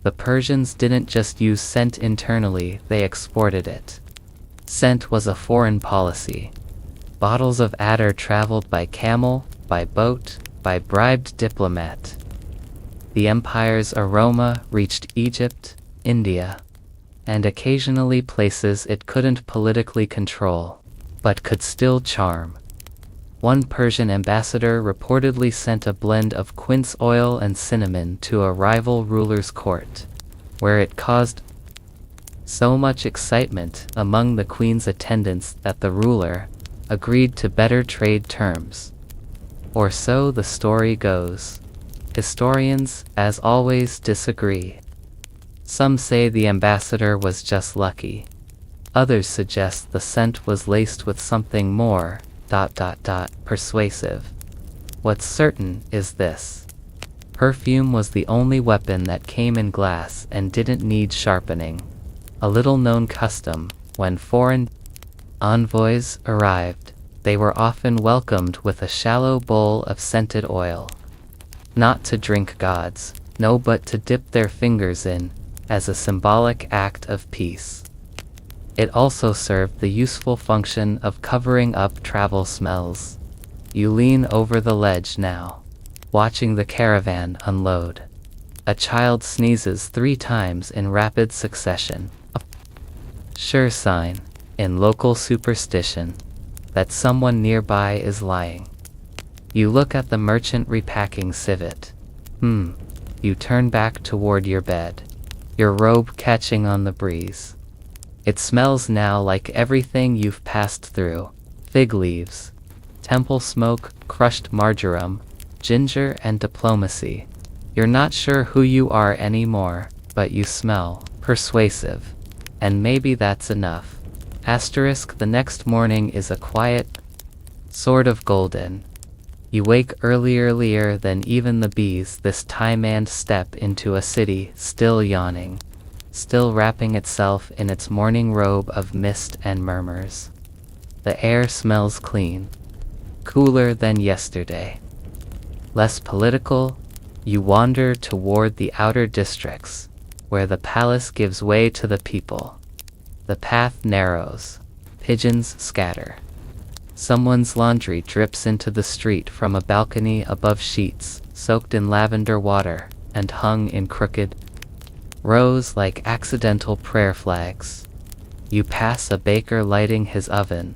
The Persians didn't just use scent internally, they exported it. Scent was a foreign policy. Bottles of attar traveled by camel, by boat, by bribed diplomat. The empire's aroma reached Egypt, India, and occasionally places it couldn't politically control, but could still charm. One Persian ambassador reportedly sent a blend of quince oil and cinnamon to a rival ruler's court, where it caused so much excitement among the queen's attendants that the ruler agreed to better trade terms. Or so the story goes. Historians, as always, disagree. Some say the ambassador was just lucky. Others suggest the scent was laced with something more persuasive. What's certain is this. Perfume was the only weapon that came in glass and didn't need sharpening. A little-known custom, when foreign envoys arrived, they were often welcomed with a shallow bowl of scented oil. Not to drink gods, no, but to dip their fingers in, as a symbolic act of peace. It also served the useful function of covering up travel smells. You lean over the ledge now, watching the caravan unload. A child sneezes 3 times in rapid succession. A sure sign, in local superstition, that someone nearby is lying. You look at the merchant repacking civet. You turn back toward your bed, your robe catching on the breeze. It smells now like everything you've passed through. Fig leaves, temple smoke, crushed marjoram, ginger, and diplomacy. You're not sure who you are anymore, but you smell persuasive. And maybe that's enough. The next morning is a quiet, sort of golden. You wake earlier than even the bees this time and step into a city still yawning, still wrapping itself in its morning robe of mist and murmurs. The air smells clean, cooler than yesterday. Less political, you wander toward the outer districts, where the palace gives way to the people. The path narrows, pigeons scatter. Someone's laundry drips into the street from a balcony above sheets soaked in lavender water and hung in crooked rows like accidental prayer flags. You pass a baker lighting his oven.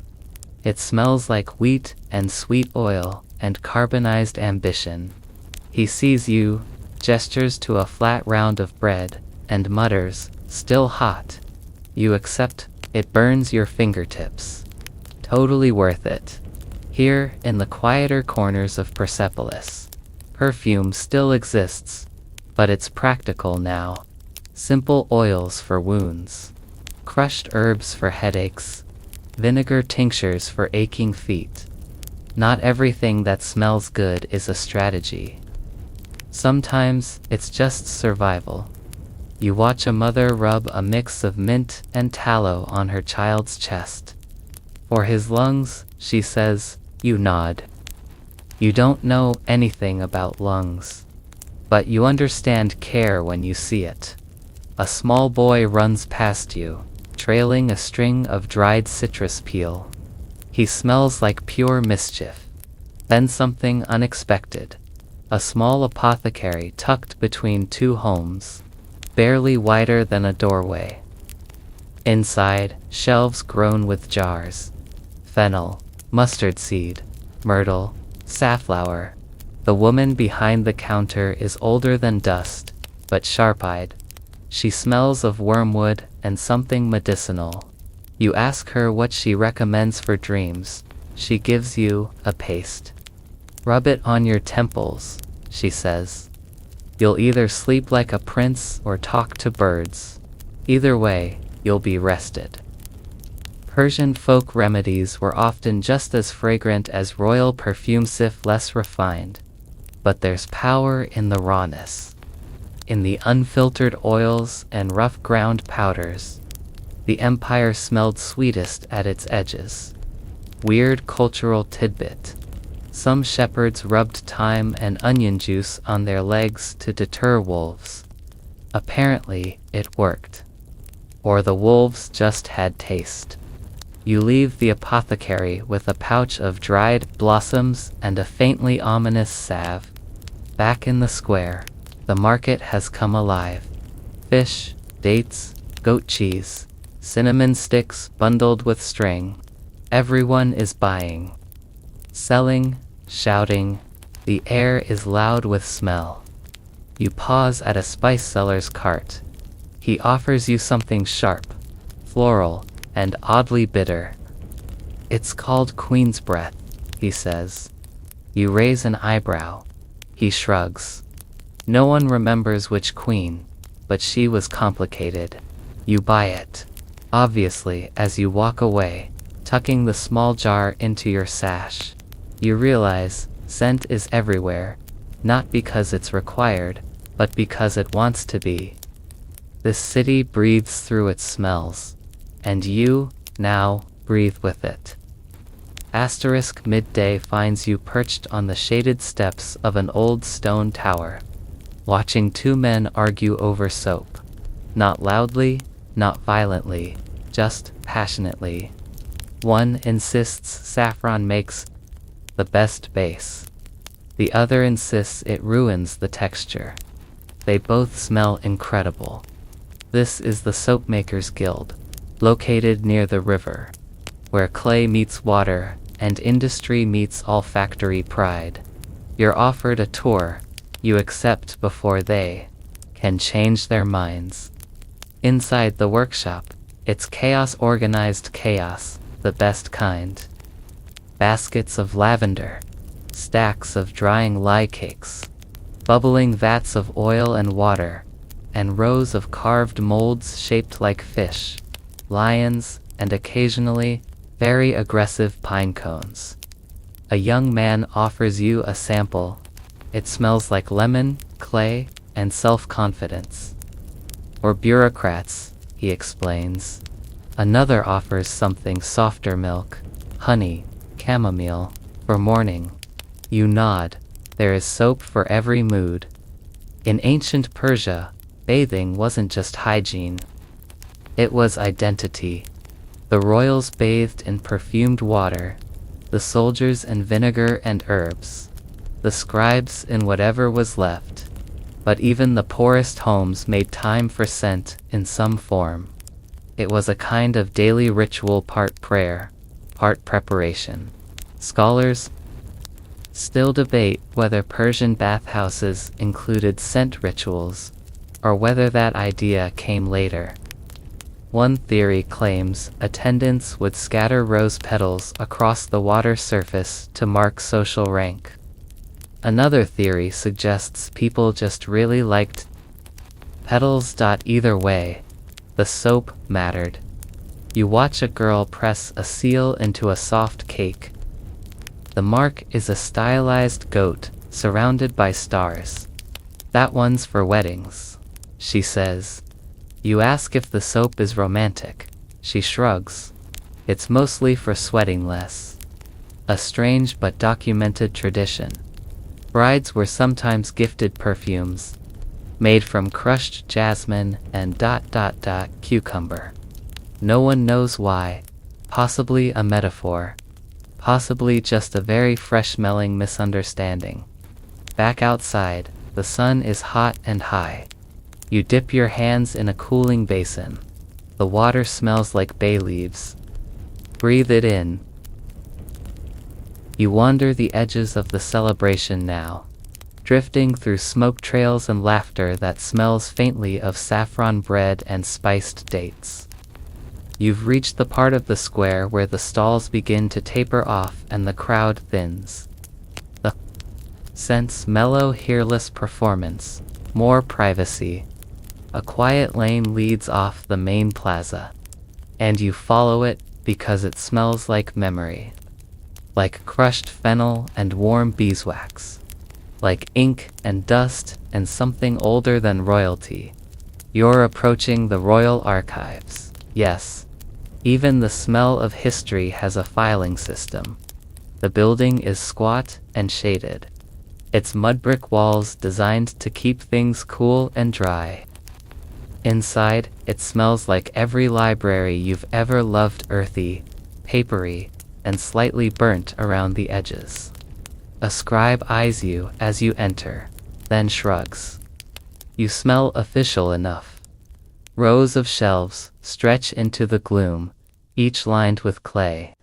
It smells like wheat and sweet oil and carbonized ambition. He sees you, gestures to a flat round of bread, and mutters, "Still hot." You accept. It burns your fingertips. Totally worth it. Here, in the quieter corners of Persepolis, perfume still exists, but it's practical now. Simple oils for wounds, crushed herbs for headaches, vinegar tinctures for aching feet. Not everything that smells good is a strategy. Sometimes, it's just survival. You watch a mother rub a mix of mint and tallow on her child's chest. For his lungs, she says. You nod. You don't know anything about lungs, but you understand care when you see it. A small boy runs past you, trailing a string of dried citrus peel. He smells like pure mischief. Then something unexpected. A small apothecary tucked between 2 homes, barely wider than a doorway. Inside, shelves grown with jars. Fennel, mustard seed, myrtle, safflower. The woman behind the counter is older than dust, but sharp-eyed. She smells of wormwood and something medicinal. You ask her what she recommends for dreams. She gives you a paste. Rub it on your temples, she says. You'll either sleep like a prince or talk to birds. Either way, you'll be rested. Persian folk remedies were often just as fragrant as royal perfume, if less refined. But there's power in the rawness. in the unfiltered oils and rough ground powders. The empire smelled sweetest at its edges. Weird cultural tidbit. Some shepherds rubbed thyme and onion juice on their legs to deter wolves. Apparently, it worked. Or the wolves just had taste. You leave the apothecary with a pouch of dried blossoms and a faintly ominous salve. Back in the square, the market has come alive. Fish, dates, goat cheese, cinnamon sticks bundled with string. Everyone is buying. Selling, shouting, the air is loud with smell. You pause at a spice seller's cart. He offers you something sharp, floral, and oddly bitter. It's called Queen's Breath, he says. You raise an eyebrow. He shrugs. No one remembers which queen, but she was complicated. You buy it. Obviously, as you walk away, tucking the small jar into your sash. You realize scent is everywhere, not because it's required, but because it wants to be. This city breathes through its smells, and you, now, breathe with it. Asterisk midday finds you perched on the shaded steps of an old stone tower, watching two men argue over soap. Not loudly, not violently, just passionately. One insists saffron makes the best base. The other insists it ruins the texture. They both smell incredible. This is the Soapmakers Guild, located near the river, where clay meets water and industry meets olfactory pride. You're offered a tour. You accept before they can change their minds. Inside the workshop, it's chaos, organized chaos, the best kind. Baskets of lavender, stacks of drying lye cakes, bubbling vats of oil and water, and rows of carved molds shaped like fish, lions, and occasionally, very aggressive pine cones. A young man offers you a sample. It smells like lemon, clay, and self-confidence. Or bureaucrats, he explains. Another offers something softer: milk, honey, chamomile, for morning. You nod. There is soap for every mood. In ancient Persia, bathing wasn't just hygiene. It was identity. The royals bathed in perfumed water, the soldiers in vinegar and herbs, the scribes in whatever was left. But even the poorest homes made time for scent in some form. It was a kind of daily ritual, part prayer, part preparation. Scholars still debate whether Persian bathhouses included scent rituals, or whether that idea came later. One theory claims attendants would scatter rose petals across the water surface to mark social rank. Another theory suggests people just really liked petals. Either way, the soap mattered. You watch a girl press a seal into a soft cake. The mark is a stylized goat surrounded by stars. That one's for weddings, she says. You ask if the soap is romantic. She shrugs. It's mostly for sweating less. A strange but documented tradition. Brides were sometimes gifted perfumes, made from crushed jasmine and cucumber. No one knows why. Possibly a metaphor. Possibly just a very fresh-smelling misunderstanding. Back outside, the sun is hot and high. You dip your hands in a cooling basin. The water smells like bay leaves. Breathe it in. You wander the edges of the celebration now, drifting through smoke trails and laughter that smells faintly of saffron bread and spiced dates. You've reached the part of the square where the stalls begin to taper off and the crowd thins. The sense mellow, hairless performance, more privacy. A quiet lane leads off the main plaza, and you follow it because it smells like memory. Like crushed fennel and warm beeswax. Like ink and dust and something older than royalty. You're approaching the royal archives. Yes. Even the smell of history has a filing system. The building is squat and shaded. Its mud brick walls designed to keep things cool and dry. Inside, it smells like every library you've ever loved, earthy, papery, and slightly burnt around the edges. A scribe eyes you as you enter, then shrugs. You smell official enough. Rows of shelves stretch into the gloom, each lined with clay.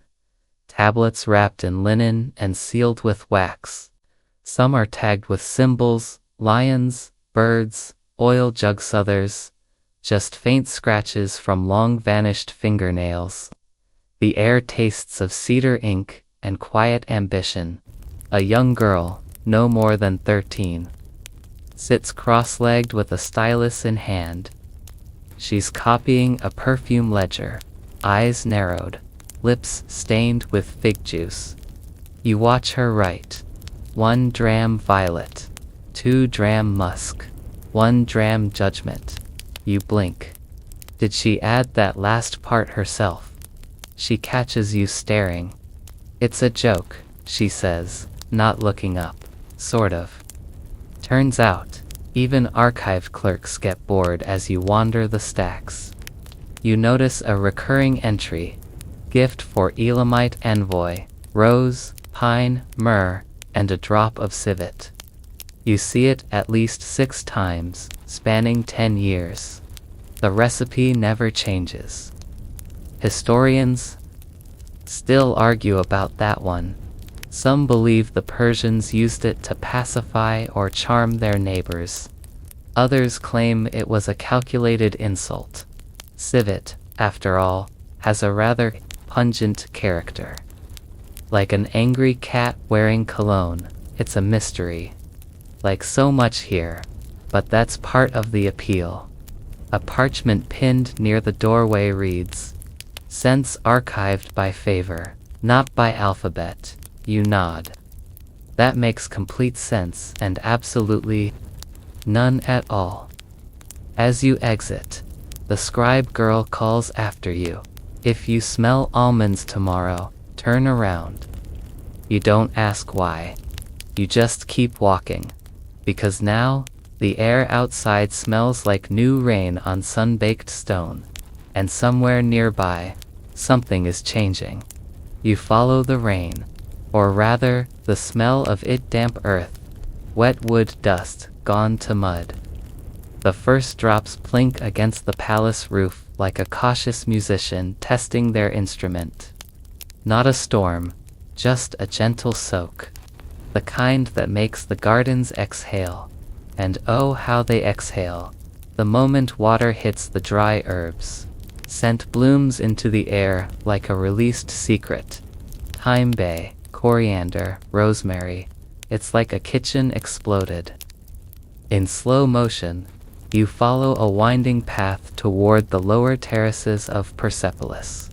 Tablets wrapped in linen and sealed with wax. Some are tagged with symbols, lions, birds, oil jugs, others just faint scratches from long-vanished fingernails. The air tastes of cedar ink and quiet ambition. A young girl, no more than 13, sits cross-legged with a stylus in hand. She's copying a perfume ledger, eyes narrowed, lips stained with fig juice. You watch her write. 1 dram violet, 2 dram musk, 1 dram judgment. You blink. Did she add that last part herself? She catches you staring. It's a joke, she says, not looking up. Sort of. Turns out, even archive clerks get bored as you wander the stacks. You notice a recurring entry. Gift for Elamite envoy, rose, pine, myrrh, and a drop of civet. You see it at least 6 times, spanning 10 years. The recipe never changes. Historians still argue about that one. Some believe the Persians used it to pacify or charm their neighbors. Others claim it was a calculated insult. Civet, after all, has a rather pungent character. Like an angry cat wearing cologne, it's a mystery. Like so much here, but that's part of the appeal. A parchment pinned near the doorway reads, "Scents archived by favor, not by alphabet." You nod. That makes complete sense and absolutely none at all. As you exit, the scribe girl calls after you. If you smell almonds tomorrow, turn around. You don't ask why. You just keep walking. Because now, the air outside smells like new rain on sun-baked stone. And somewhere nearby, something is changing. You follow the rain. Or rather, the smell of it, damp earth, wet wood dust, gone to mud. The first drops plink against the palace roof like a cautious musician testing their instrument. Not a storm, just a gentle soak. The kind that makes the gardens exhale. And oh how they exhale, the moment water hits the dry herbs. Scent blooms into the air like a released secret. Thyme bay, coriander, rosemary. It's like a kitchen exploded. In slow motion, you follow a winding path toward the lower terraces of Persepolis,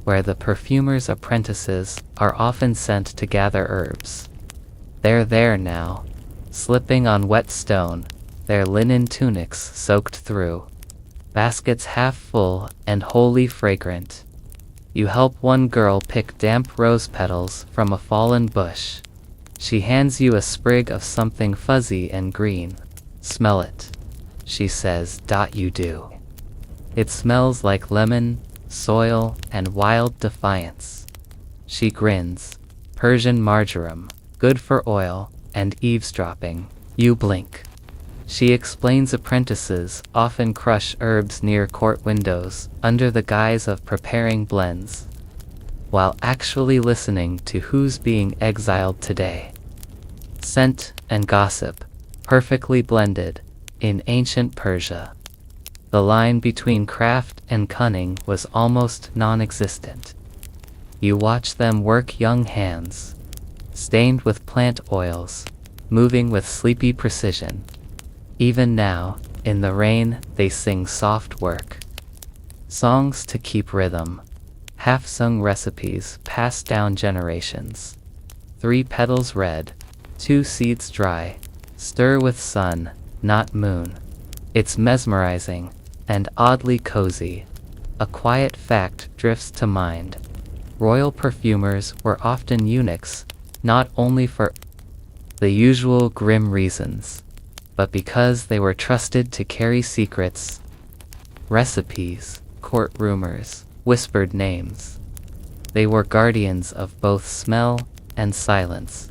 where the perfumer's apprentices are often sent to gather herbs. They're there now, slipping on wet stone, their linen tunics soaked through, baskets half full and wholly fragrant. You help one girl pick damp rose petals from a fallen bush. She hands you a sprig of something fuzzy and green. Smell it, she says. You do. It smells like lemon, soil, and wild defiance. She grins. Persian marjoram, good for oil, and eavesdropping. You blink. She explains apprentices often crush herbs near court windows under the guise of preparing blends, while actually listening to who's being exiled today. Scent and gossip, perfectly blended, in ancient Persia. The line between craft and cunning was almost non-existent. You watch them work, young hands, stained with plant oils, moving with sleepy precision. Even now, in the rain, they sing soft work. Songs to keep rhythm. Half-sung recipes passed down generations. 3 petals red, 2 seeds dry. Stir with sun, not moon. It's mesmerizing and oddly cozy. A quiet fact drifts to mind. Royal perfumers were often eunuchs, not only for the usual grim reasons, but because they were trusted to carry secrets, recipes, court rumors, whispered names. They were guardians of both smell and silence.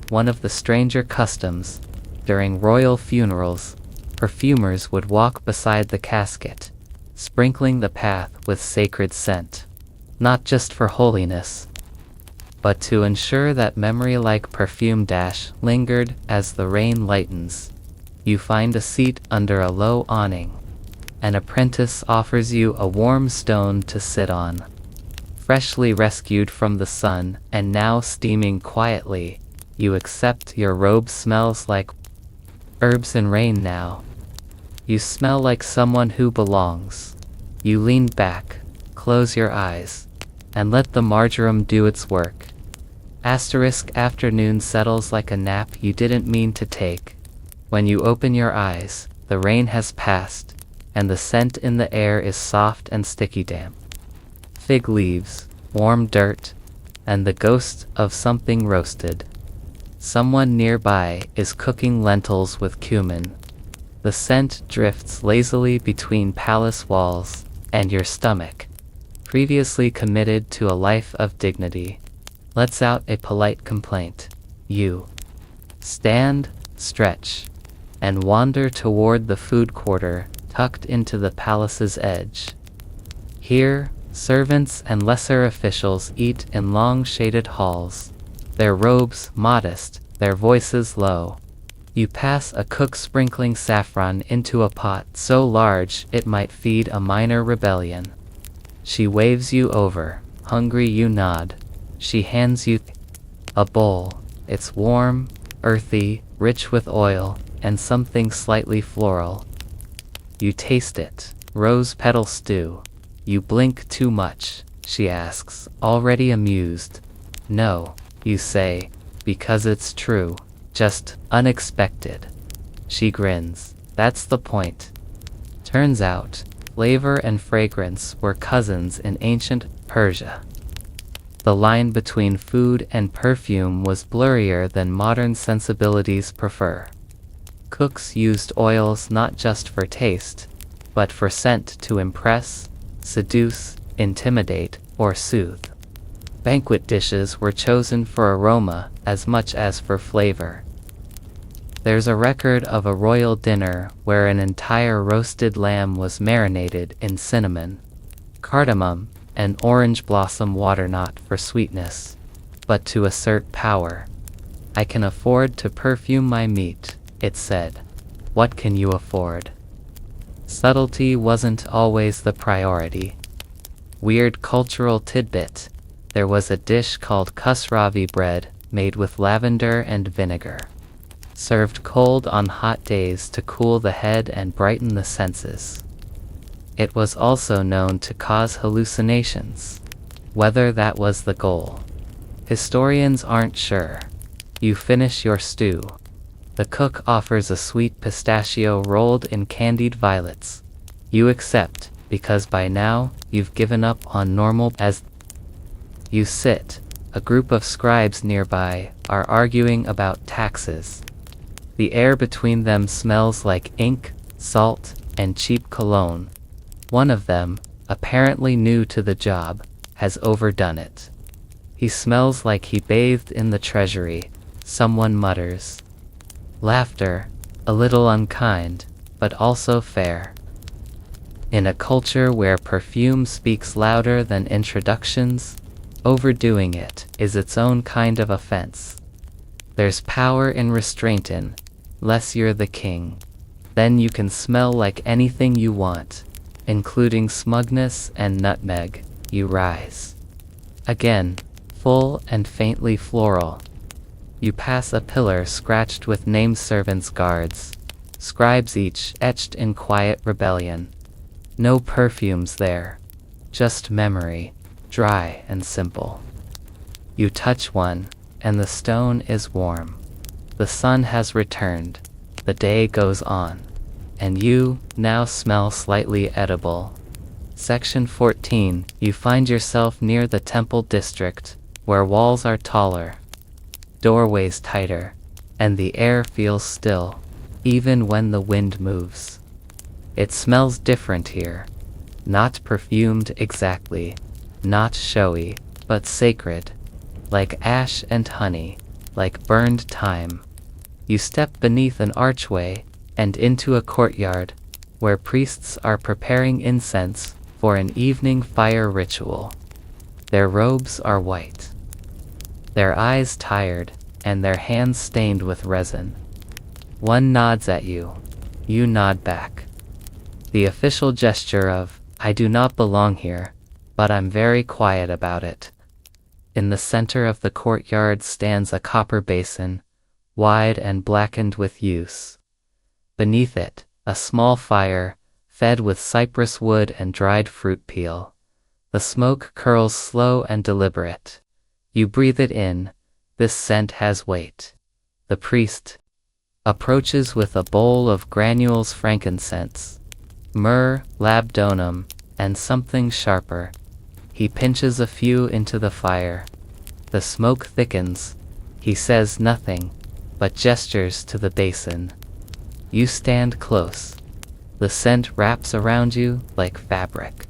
One of the stranger customs, during royal funerals, perfumers would walk beside the casket, sprinkling the path with sacred scent, not just for holiness, but to ensure that memory like perfume lingered as the rain lightens. You find a seat under a low awning. An apprentice offers you a warm stone to sit on. Freshly rescued from the sun and now steaming quietly, you accept. Your robe smells like herbs and rain now. You smell like someone who belongs. You lean back, close your eyes, and let the marjoram do its work. Afternoon settles like a nap you didn't mean to take. When you open your eyes, the rain has passed, and the scent in the air is soft and sticky damp. Fig leaves, warm dirt, and the ghost of something roasted. Someone nearby is cooking lentils with cumin. The scent drifts lazily between palace walls and your stomach, previously committed to a life of dignity, lets out a polite complaint. You stand, stretch, and wander toward the food quarter tucked into the palace's edge. Here, servants and lesser officials eat in long shaded halls, their robes modest, their voices low. You pass a cook sprinkling saffron into a pot so large it might feed a minor rebellion. She waves you over. Hungry you nod. She hands you a bowl. It's warm, earthy, rich with oil, and something slightly floral. You taste it. Rose petal stew. You blink too much, she asks, already amused. No, you say, because it's true. Just unexpected. She grins. That's the point. Turns out, flavor and fragrance were cousins in ancient Persia. The line between food and perfume was blurrier than modern sensibilities prefer. Cooks used oils not just for taste, but for scent to impress, seduce, intimidate, or soothe. Banquet dishes were chosen for aroma as much as for flavor. There's a record of a royal dinner where an entire roasted lamb was marinated in cinnamon, cardamom, and orange blossom water, not for sweetness, but to assert power. I can afford to perfume my meat, it said. What can you afford? Subtlety wasn't always the priority. Weird cultural tidbit. There was a dish called kusravi bread made with lavender and vinegar, served cold on hot days to cool the head and brighten the senses. It was also known to cause hallucinations. Whether that was the goal, historians aren't sure. You finish your stew. The cook offers a sweet pistachio rolled in candied violets. You accept, because by now, you've given up on normal. As you sit, a group of scribes nearby are arguing about taxes. The air between them smells like ink, salt, and cheap cologne. One of them, apparently new to the job, has overdone it. He smells like he bathed in the treasury, someone mutters. Laughter, a little unkind, but also fair. In a culture where perfume speaks louder than introductions, overdoing it is its own kind of offense. There's power in restraint unless you're the king. Then you can smell like anything you want, including smugness and nutmeg. You rise. Again, full and faintly floral. You pass a pillar scratched with named servants' guards, scribes each etched in quiet rebellion. No perfumes there, just memory, dry and simple. You touch one, and the stone is warm. The sun has returned. The day goes on, and you now smell slightly edible. Section 14. You find yourself near the temple district, where walls are taller, doorways tighter, and the air feels still, even when the wind moves. It smells different here. Not perfumed exactly, not showy, but sacred, like ash and honey, like burned thyme. You step beneath an archway and into a courtyard where priests are preparing incense for an evening fire ritual. Their robes are white, their eyes tired, and their hands stained with resin. One nods at you. You nod back. The official gesture of, I do not belong here, but I'm very quiet about it. In the center of the courtyard stands a copper basin, wide and blackened with use. Beneath it, a small fire, fed with cypress wood and dried fruit peel. The smoke curls slow and deliberate. You breathe it in. This scent has weight. The priest approaches with a bowl of granules frankincense, myrrh, labdanum, and something sharper. He pinches a few into the fire. The smoke thickens. He says nothing, but gestures to the basin. You stand close. The scent wraps around you like fabric.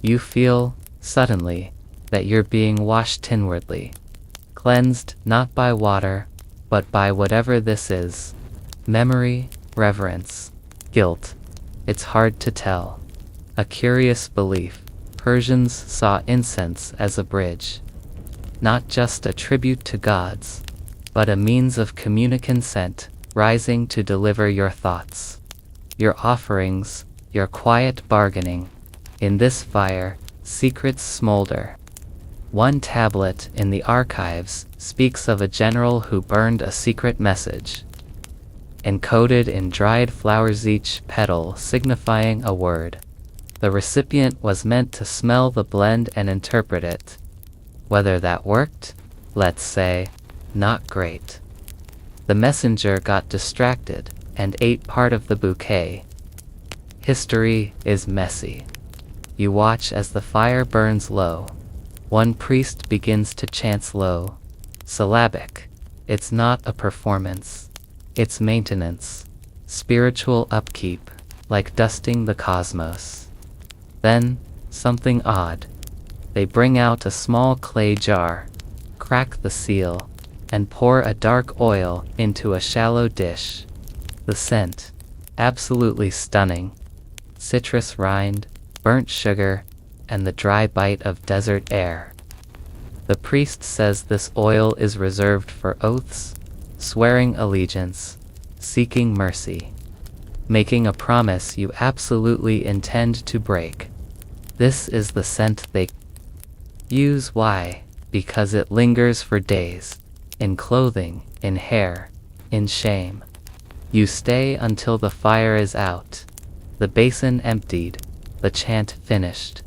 You feel, suddenly, that you're being washed inwardly, cleansed not by water, but by whatever this is. Memory, reverence, guilt. It's hard to tell. A curious belief. Persians saw incense as a bridge. Not just a tribute to gods, but a means of consent, rising to deliver your thoughts, your offerings, your quiet bargaining. In this fire, secrets smolder. One tablet in the archives speaks of a general who burned a secret message, encoded in dried flowers, each petal signifying a word. The recipient was meant to smell the blend and interpret it. Whether that worked? Let's say, not great. The messenger got distracted and ate part of the bouquet. History is messy. You watch as the fire burns low. One priest begins to chant slow, syllabic. It's not a performance. It's maintenance. Spiritual upkeep, like dusting the cosmos. Then, something odd. They bring out a small clay jar, crack the seal, and pour a dark oil into a shallow dish. The scent, absolutely stunning. Citrus rind, burnt sugar, and the dry bite of desert air. The priest says this oil is reserved for oaths, swearing allegiance, seeking mercy, making a promise you absolutely intend to break. This is the scent they use. Why? Because it lingers for days, in clothing, in hair, in shame. You stay until the fire is out, the basin emptied, the chant finished.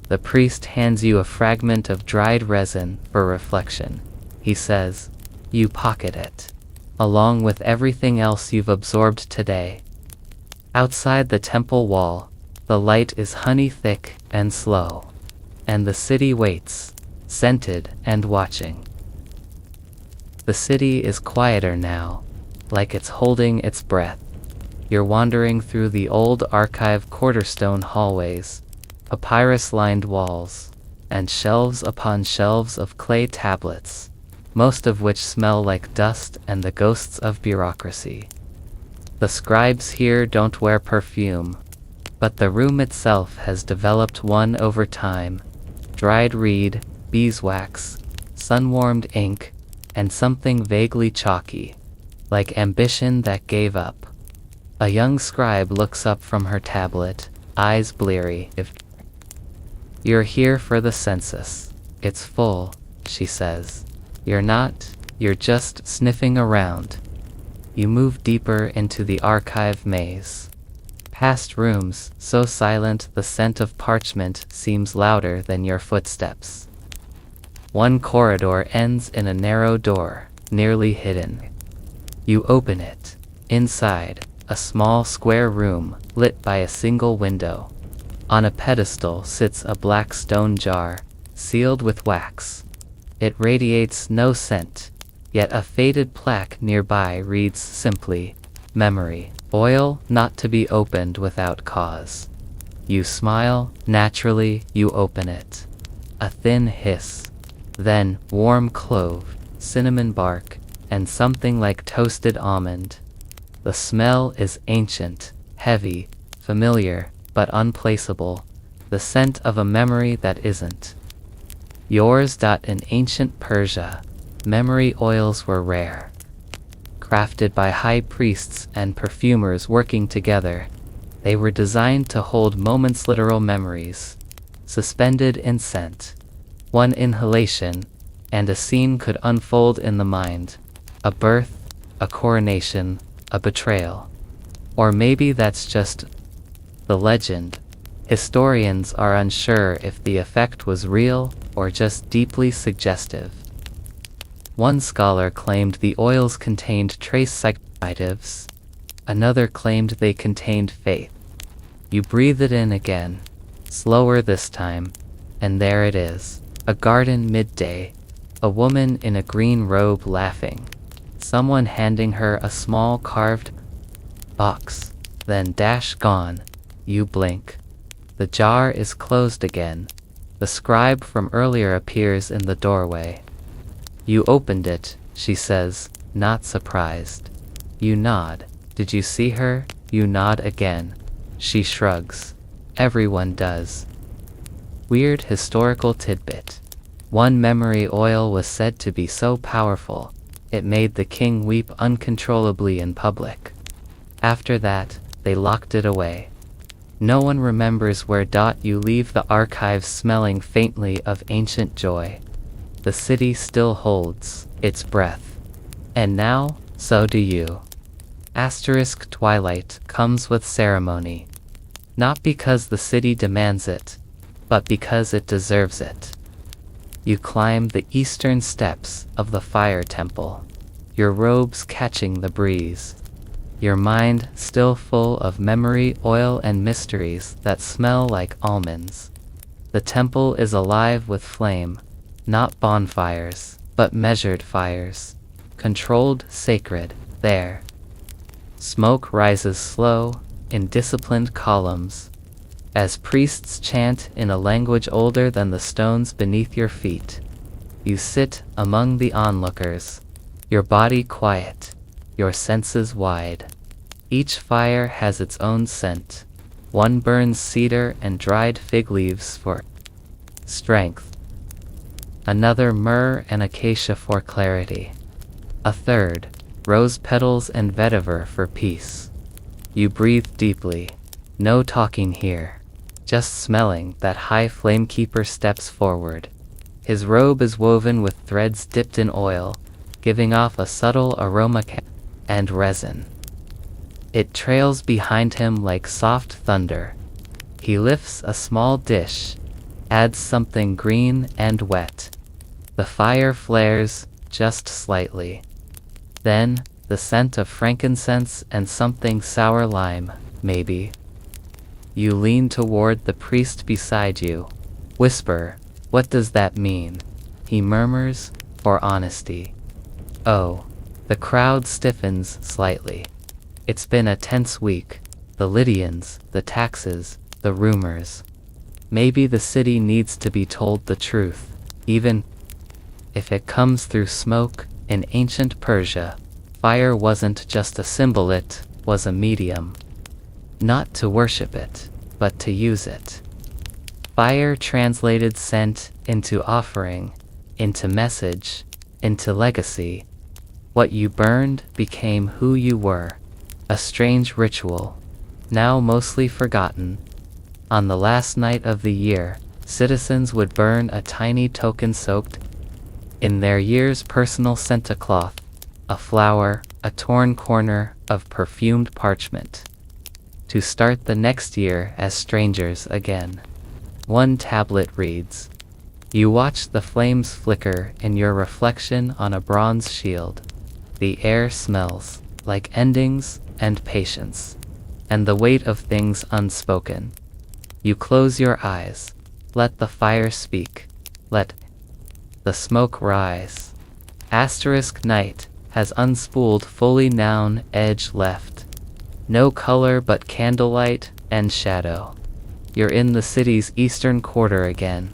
The priest hands you a fragment of dried resin for reflection. He says, you pocket it, along with everything else you've absorbed today. Outside the temple wall, the light is honey thick and slow, and the city waits, scented and watching. The city is quieter now, like it's holding its breath. You're wandering through the old archive quarterstone hallways, papyrus-lined walls, and shelves upon shelves of clay tablets, most of which smell like dust and the ghosts of bureaucracy. The scribes here don't wear perfume, but the room itself has developed one over time. Dried reed, beeswax, sun-warmed ink, and something vaguely chalky, like ambition that gave up. A young scribe looks up from her tablet, eyes bleary. If you're here for the census, it's full, she says. You're not, you're just sniffing around. You move deeper into the archive maze. Past rooms, so silent the scent of parchment seems louder than your footsteps. One corridor ends in a narrow door, nearly hidden. You open it. Inside, a small square room, lit by a single window. On a pedestal sits a black stone jar, sealed with wax. It radiates no scent, yet a faded plaque nearby reads simply, "Memory. Oil not to be opened without cause." You smile, naturally you open it. A thin hiss. Then, warm clove, cinnamon bark, and something like toasted almond. The smell is ancient, heavy, familiar, but unplaceable. The scent of a memory that isn't yours. In ancient Persia, memory oils were rare. Crafted by high priests and perfumers working together, they were designed to hold moments, literal memories, suspended in scent. One inhalation, and a scene could unfold in the mind. A birth, a coronation, a betrayal. Or maybe that's just the legend. Historians are unsure if the effect was real or just deeply suggestive. One scholar claimed the oils contained trace psychoactives. Another claimed they contained faith. You breathe it in again, slower this time, and there it is. A garden midday. A woman in a green robe laughing. Someone handing her a small carved box. Then gone. You blink. The jar is closed again. The scribe from earlier appears in the doorway. "You opened it," she says, not surprised. You nod. "Did you see her?" You nod again. She shrugs. Everyone does. Weird historical tidbit. One memory oil was said to be so powerful, it made the king weep uncontrollably in public. After that, they locked it away. No one remembers where. You leave the archives smelling faintly of ancient joy. The city still holds its breath. And now, so do you. Twilight comes with ceremony. Not because the city demands it, but because it deserves it. You climb the eastern steps of the fire temple, your robes catching the breeze. Your mind still full of memory, oil, and mysteries that smell like almonds. The temple is alive with flame, not bonfires, but measured fires. Controlled, sacred, there. Smoke rises slow, in disciplined columns, as priests chant in a language older than the stones beneath your feet. You sit among the onlookers, your body quiet, your senses wide. Each fire has its own scent. One burns cedar and dried fig leaves for strength. Another myrrh and acacia for clarity. A third, rose petals and vetiver for peace. You breathe deeply. No talking here. Just smelling. That high flamekeeper steps forward. His robe is woven with threads dipped in oil, giving off a subtle aroma and resin. It trails behind him like soft thunder. He lifts a small dish, adds something green and wet. The fire flares just slightly. Then, the scent of frankincense and something sour lime, maybe. You lean toward the priest beside you. Whisper, "What does that mean?" He murmurs, "For honesty." Oh. The crowd stiffens slightly. It's been a tense week. The Lydians, the taxes, the rumors. Maybe the city needs to be told the truth, even if it comes through smoke. In ancient Persia, fire wasn't just a symbol, it was a medium. Not to worship it, but to use it. Fire translated scent into offering, into message, into legacy. What you burned became who you were. A strange ritual, now mostly forgotten. On the last night of the year, citizens would burn a tiny token soaked in their year's personal scent, a cloth, a flower, a torn corner of perfumed parchment. To start the next year as strangers again. One tablet reads. You watch the flames flicker in your reflection on a bronze shield. The air smells like endings and patience, and the weight of things unspoken. You close your eyes, let the fire speak, let the smoke rise. Asterisk night has unspooled fully noun edge left. No color but candlelight and shadow. You're in the city's eastern quarter again,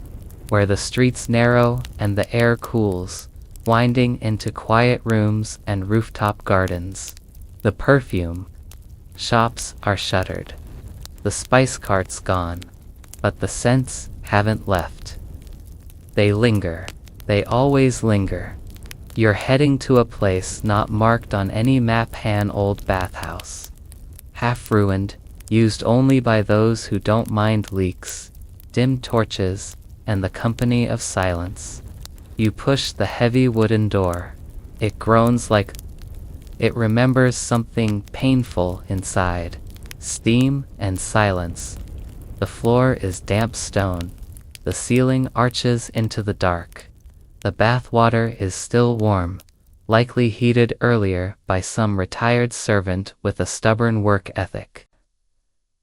where the streets narrow and the air cools, winding into quiet rooms and rooftop gardens. The perfume shops are shuttered. The spice cart's gone, but the scents haven't left. They linger. They always linger. You're heading to a place not marked on any map, an old bathhouse. Half ruined, used only by those who don't mind leaks, dim torches, and the company of silence. You push the heavy wooden door. It groans like it remembers something painful inside. Steam and silence. The floor is damp stone. The ceiling arches into the dark. The bathwater is still warm, likely heated earlier by some retired servant with a stubborn work ethic.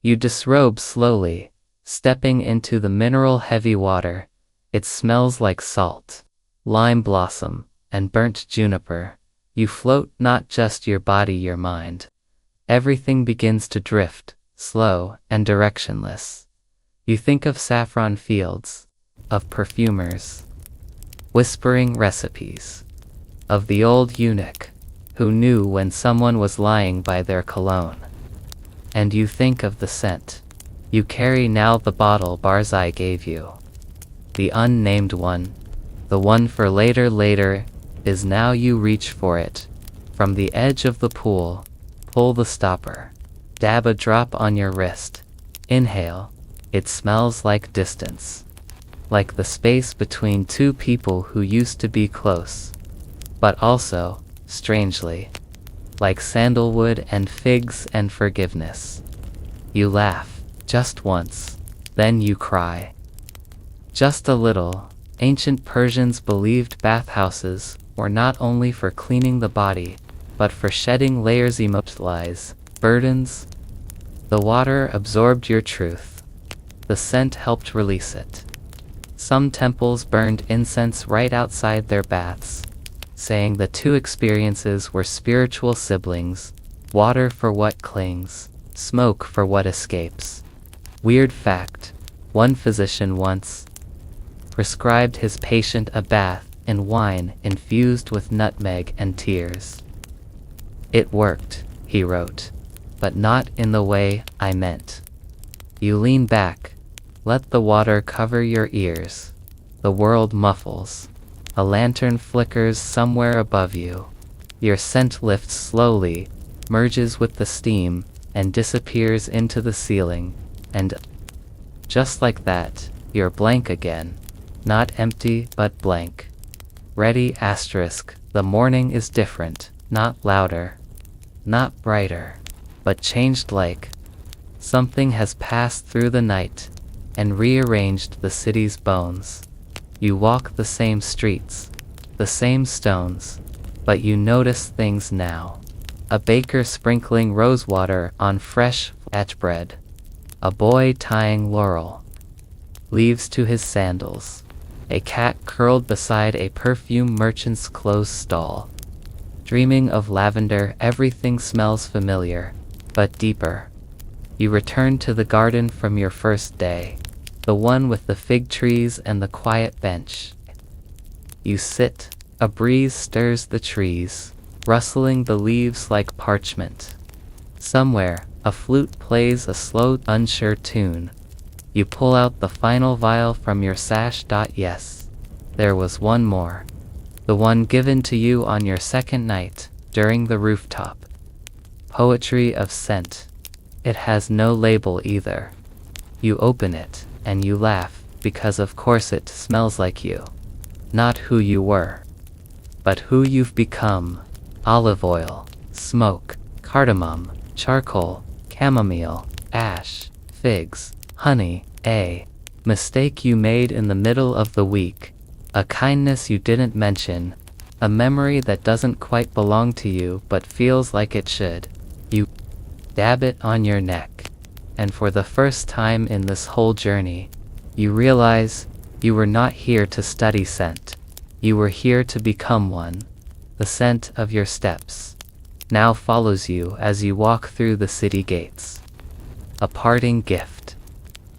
You disrobe slowly, stepping into the mineral-heavy water. It smells like salt, lime blossom, and burnt juniper. You float not just your body, your mind. Everything begins to drift, slow and directionless. You think of saffron fields, of perfumers, whispering recipes, of the old eunuch who knew when someone was lying by their cologne. And you think of the scent you carry now, the bottle Barzai gave you. The unnamed one, the one for later is now. You reach for it. From the edge of the pool, pull the stopper. Dab a drop on your wrist. Inhale. It smells like distance. Like the space between two people who used to be close. But also, strangely, like sandalwood and figs and forgiveness. You laugh, just once, then you cry. Just a little. Ancient Persians believed bathhouses were not only for cleaning the body, but for shedding layers, emotionalize, burdens. The water absorbed your truth. The scent helped release it. Some temples burned incense right outside their baths, saying the two experiences were spiritual siblings, water for what clings, smoke for what escapes. Weird fact, one physician once prescribed his patient a bath in wine infused with nutmeg and tears. It worked, he wrote, but not in the way I meant. You lean back, let the water cover your ears. The world muffles. A lantern flickers somewhere above you. Your scent lifts slowly, merges with the steam, and disappears into the ceiling. And just like that, you're blank again. Not empty, but blank. Ready, asterisk. The morning is different, not louder, not brighter, but changed like something has passed through the night and rearranged the city's bones. You walk the same streets, the same stones, but you notice things now. A baker sprinkling rosewater on fresh flat bread. A boy tying laurel leaves to his sandals. A cat curled beside a perfume merchant's closed stall. Dreaming of lavender, everything smells familiar, but deeper. You return to the garden from your first day, the one with the fig trees and the quiet bench. You sit, a breeze stirs the trees, rustling the leaves like parchment. Somewhere, a flute plays a slow, unsure tune. You pull out the final vial from your sash. Yes, there was one more. The one given to you on your second night, during the rooftop. Poetry of scent. It has no label either. You open it, and you laugh, because of course it smells like you. Not who you were, but who you've become. Olive oil, smoke, cardamom, charcoal, chamomile, ash, figs, honey, a mistake you made in the middle of the week, a kindness you didn't mention, A memory that doesn't quite belong to you but feels like it should. You dab it on your neck, and for the first time in this whole journey, you realize you were not here to study scent. You were here to become one. The scent of your steps now follows you as you walk through the city gates. A parting gift.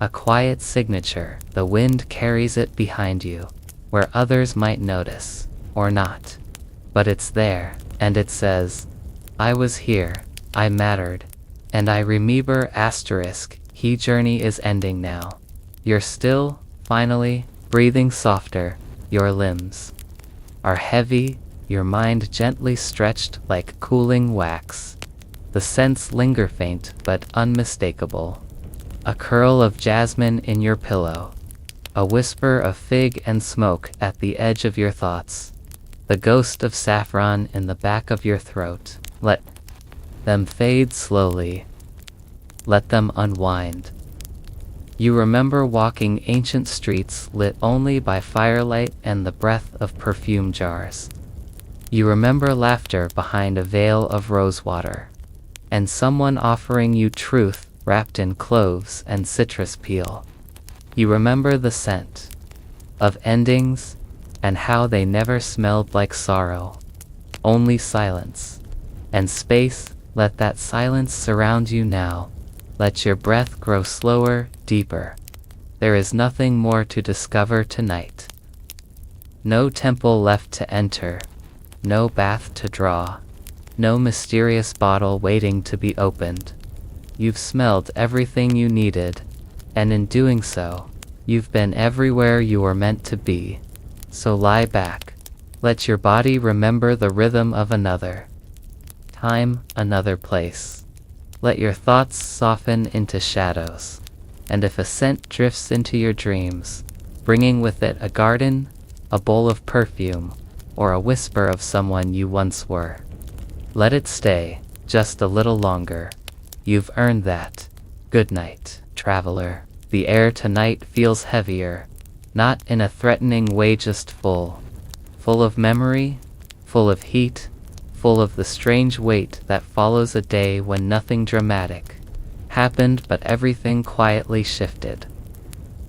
A quiet signature. The wind carries it behind you, where others might notice, or not. But it's there, and it says, I was here, I mattered, and I remember asterisk, he journey is ending now. You're still, finally, breathing softer, your limbs are heavy, your mind gently stretched like cooling wax. The scents linger faint but unmistakable. A curl of jasmine in your pillow. A whisper of fig and smoke at the edge of your thoughts. The ghost of saffron in the back of your throat. Let them fade slowly. Let them unwind. You remember walking ancient streets lit only by firelight and the breath of perfume jars. You remember laughter behind a veil of rosewater, and someone offering you truth wrapped in cloves and citrus peel. You remember the scent of endings and how they never smelled like sorrow, only silence and space. Let that silence surround you now. Let your breath grow slower, deeper. There is nothing more to discover tonight. No temple left to enter, no bath to draw, no mysterious bottle waiting to be opened. You've smelled everything you needed, and in doing so, you've been everywhere you were meant to be. So lie back. Let your body remember the rhythm of another time, another place. Let your thoughts soften into shadows, and if a scent drifts into your dreams, bringing with it a garden, a bowl of perfume, or a whisper of someone you once were, let it stay, just a little longer. You've earned that. Good night, traveler. The air tonight feels heavier, not in a threatening way, just full of memory, full of heat, full of the strange weight that follows a day when nothing dramatic happened but everything quietly shifted.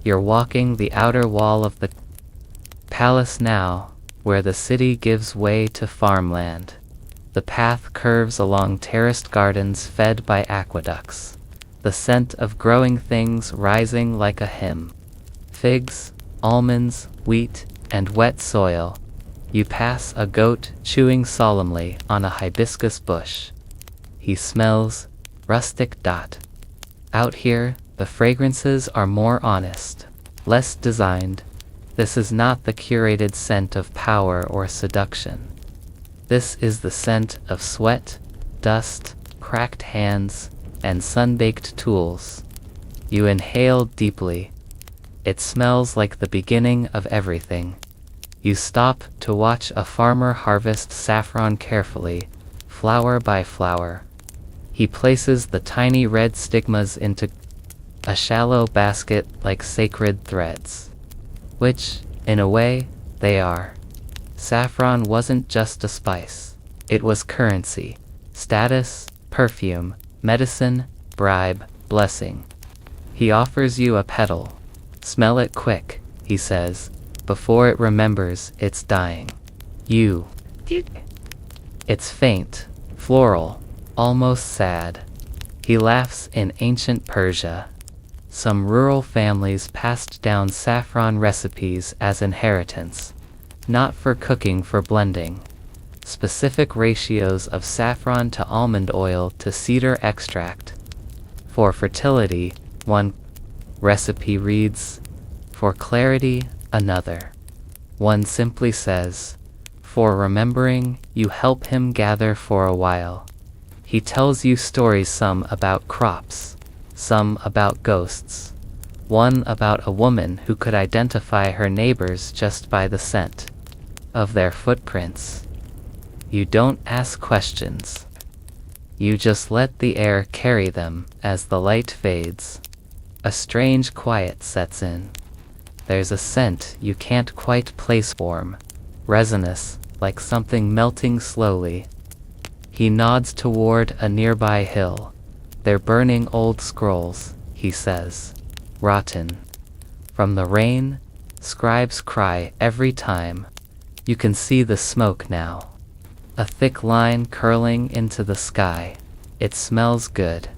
You're walking the outer wall of the palace now, where the city gives way to farmland. The path curves along terraced gardens fed by aqueducts, the scent of growing things rising like a hymn. Figs, almonds, wheat, and wet soil. You pass a goat chewing solemnly on a hibiscus bush. He smells rustic. Out here, the fragrances are more honest, less designed. This is not the curated scent of power or seduction. This is the scent of sweat, dust, cracked hands, and sun-baked tools. You inhale deeply. It smells like the beginning of everything. You stop to watch a farmer harvest saffron carefully, flower by flower. He places the tiny red stigmas into a shallow basket like sacred threads, which, in a way, they are. Saffron wasn't just a spice. It was currency, status, perfume, medicine, bribe, blessing. He offers you a petal. Smell it quick, he says, before it remembers it's dying. It's faint, floral, almost sad. He laughs in ancient Persia. Some rural families passed down saffron recipes as inheritance, not for cooking, for blending. Specific ratios of saffron to almond oil to cedar extract. For fertility, one recipe reads. For clarity, another. One simply says, for remembering, you help him gather for a while. He tells you stories, some about crops, some about ghosts, one about a woman who could identify her neighbors just by the scent of their footprints. You don't ask questions. You just let the air carry them as the light fades. A strange quiet sets in. There's a scent you can't quite place, warm, resinous, like something melting slowly. He nods toward a nearby hill. They're burning old scrolls, he says. Rotten. From the rain, scribes cry every time. You can see the smoke now. A thick line curling into the sky. It smells good.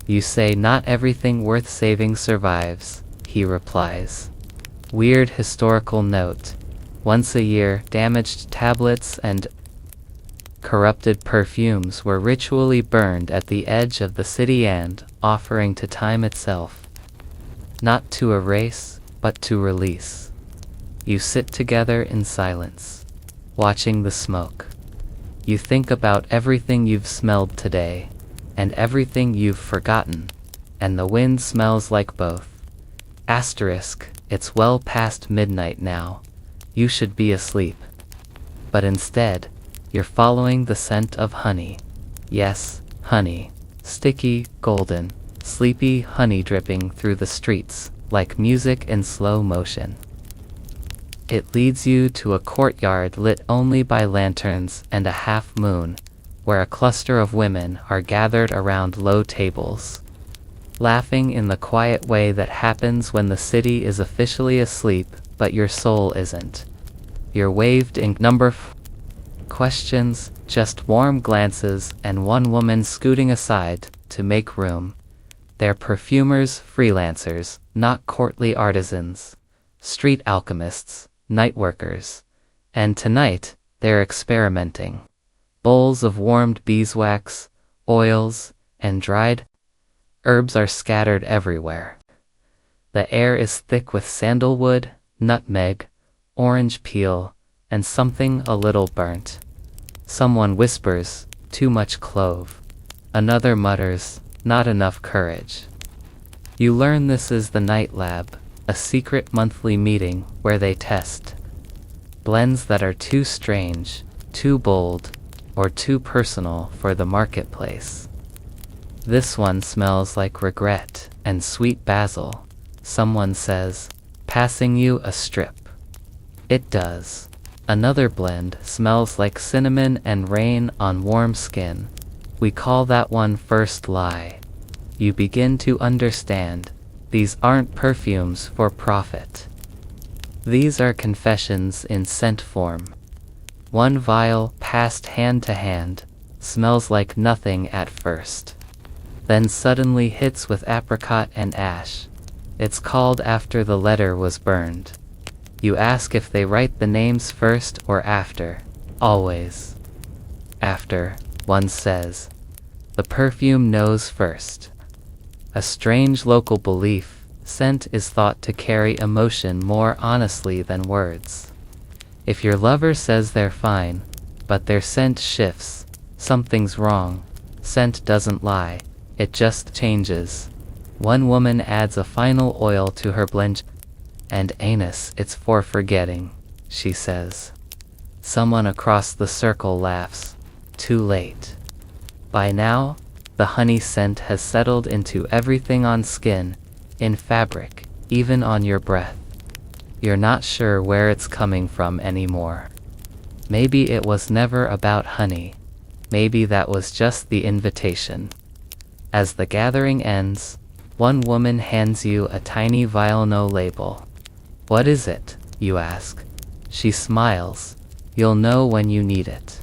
You say not everything worth saving survives, he replies. Weird historical note. Once a year, damaged tablets and corrupted perfumes were ritually burned at the edge of the city and offering to time itself. Not to erase, but to release. You sit together in silence, watching the smoke. You think about everything you've smelled today, and everything you've forgotten, and the wind smells like both. Asterisk, it's well past midnight now. You should be asleep. But instead, you're following the scent of honey. Yes, honey. Sticky, golden, sleepy honey dripping through the streets, like music in slow motion. It leads you to a courtyard lit only by lanterns and a half moon, where a cluster of women are gathered around low tables, laughing in the quiet way that happens when the city is officially asleep, but your soul isn't. You're waved in questions, just warm glances, and one woman scooting aside to make room. They're perfumers, freelancers, not courtly artisans, street alchemists, night workers. And tonight, they're experimenting. Bowls of warmed beeswax, oils, and dried herbs are scattered everywhere. The air is thick with sandalwood, nutmeg, orange peel, and something a little burnt. Someone whispers, too much clove. Another mutters, not enough courage. You learn this is the Night Lab, a secret monthly meeting where they test blends that are too strange, too bold, or too personal for the marketplace. This one smells like regret and sweet basil, someone says, passing you a strip. It does. Another blend smells like cinnamon and rain on warm skin. We call that one first lie. You begin to understand. These aren't perfumes for profit. These are confessions in scent form. One vial, passed hand to hand, smells like nothing at first. Then suddenly hits with apricot and ash. It's called after the letter was burned. You ask if they write the names first or after. Always after, one says. The perfume knows first. A strange local belief, scent is thought to carry emotion more honestly than words. If your lover says they're fine, but their scent shifts, something's wrong. Scent doesn't lie, it just changes. One woman adds a final oil to her blend. And anus, it's for forgetting, she says. Someone across the circle laughs. Too late. By now, the honey scent has settled into everything on skin, in fabric, even on your breath. You're not sure where it's coming from anymore. Maybe it was never about honey. Maybe that was just the invitation. As the gathering ends, one woman hands you a tiny vial, no label. What is it? You ask. She smiles. You'll know when you need it.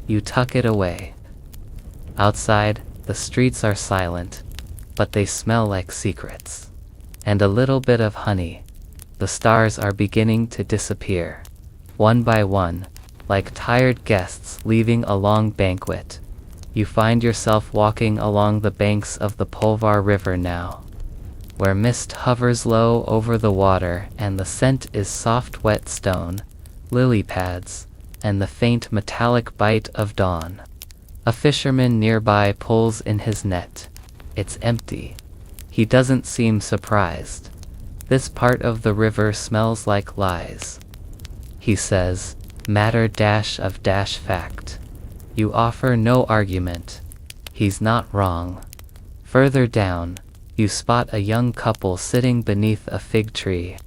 You tuck it away. Outside, the streets are silent, but they smell like secrets. And a little bit of honey. The stars are beginning to disappear. One by one, like tired guests leaving a long banquet. You find yourself walking along the banks of the Polvar River now, where mist hovers low over the water and the scent is soft wet stone, lily pads, and the faint metallic bite of dawn. A fisherman nearby pulls in his net. It's empty. He doesn't seem surprised. This part of the river smells like lies. He says, matter dash of dash fact. You offer no argument. He's not wrong. Further down, you spot a young couple sitting beneath a fig tree.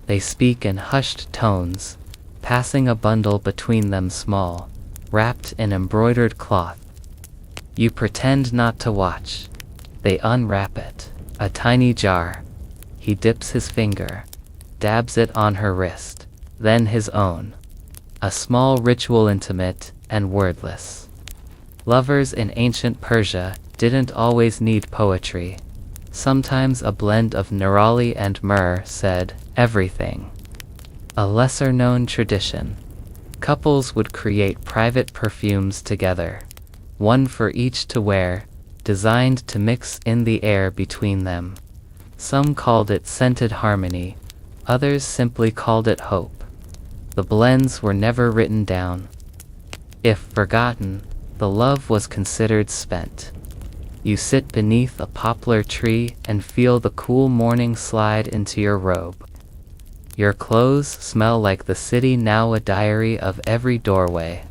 They speak in hushed tones, passing a bundle between them small, wrapped in embroidered cloth. You pretend not to watch. They unwrap it. A tiny jar. He dips his finger, dabs it on her wrist, then his own. A small ritual, intimate and wordless. Lovers in ancient Persia didn't always need poetry. Sometimes a blend of nerali and myrrh said everything. A lesser-known tradition. Couples would create private perfumes together, one for each to wear, designed to mix in the air between them. Some called it scented harmony, others simply called it hope. The blends were never written down. If forgotten, the love was considered spent. You sit beneath a poplar tree and feel the cool morning slide into your robe. Your clothes smell like the city, now a diary of every doorway,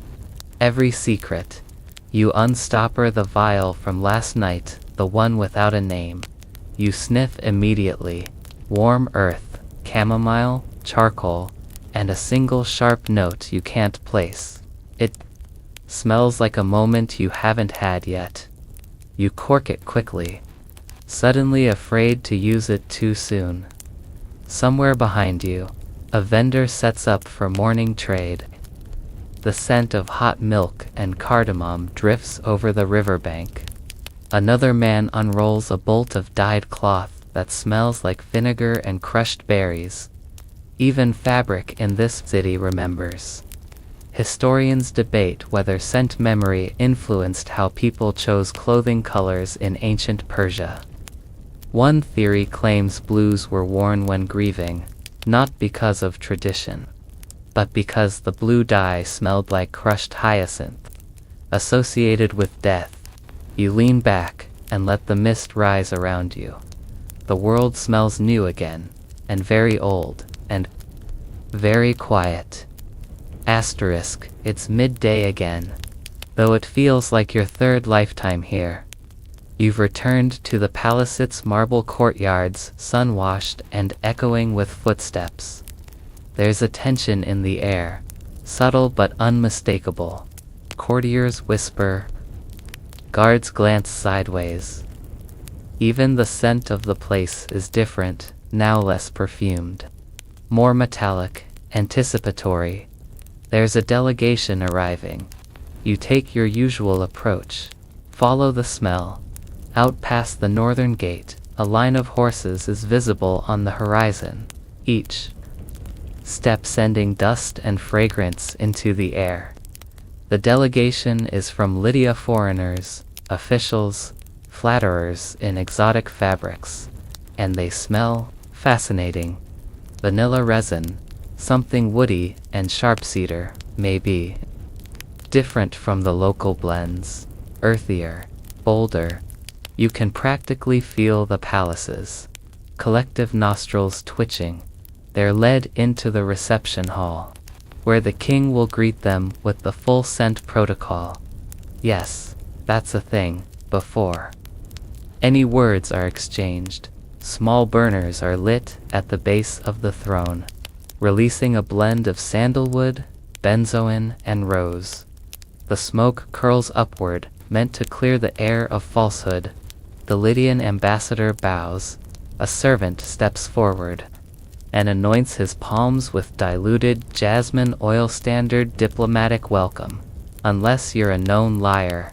every secret. You unstopper the vial from last night, the one without a name. You sniff immediately. Warm earth, chamomile, charcoal, and a single sharp note you can't place. It smells like a moment you haven't had yet. You cork it quickly, suddenly afraid to use it too soon. Somewhere behind you, a vendor sets up for morning trade. The scent of hot milk and cardamom drifts over the riverbank. Another man unrolls a bolt of dyed cloth that smells like vinegar and crushed berries. Even fabric in this city remembers. Historians debate whether scent memory influenced how people chose clothing colors in ancient Persia. One theory claims blues were worn when grieving, not because of tradition, but because the blue dye smelled like crushed hyacinth, associated with death. You lean back and let the mist rise around you. The world smells new again, and very old, and very quiet. Asterisk, it's midday again, though it feels like your third lifetime here. You've returned to the palace's marble courtyards, sun-washed and echoing with footsteps. There's a tension in the air, subtle but unmistakable. Courtiers whisper. Guards glance sideways. Even the scent of the place is different, now less perfumed. More metallic, anticipatory. There's a delegation arriving. You take your usual approach. Follow the smell. Out past the northern gate, a line of horses is visible on the horizon, each step sending dust and fragrance into the air. The delegation is from Lydia, foreigners, officials, flatterers in exotic fabrics, and they smell fascinating. Vanilla resin, something woody and sharp cedar, maybe. Different from the local blends, earthier, bolder. You can practically feel the palace's collective nostrils twitching. They're led into the reception hall, where the king will greet them with the full scent protocol. Yes, that's a thing, before any words are exchanged, small burners are lit at the base of the throne, releasing a blend of sandalwood, benzoin, and rose. The smoke curls upward, meant to clear the air of falsehood. The Lydian ambassador bows. A servant steps forward and anoints his palms with diluted jasmine oil. Standard diplomatic welcome. Unless you're a known liar,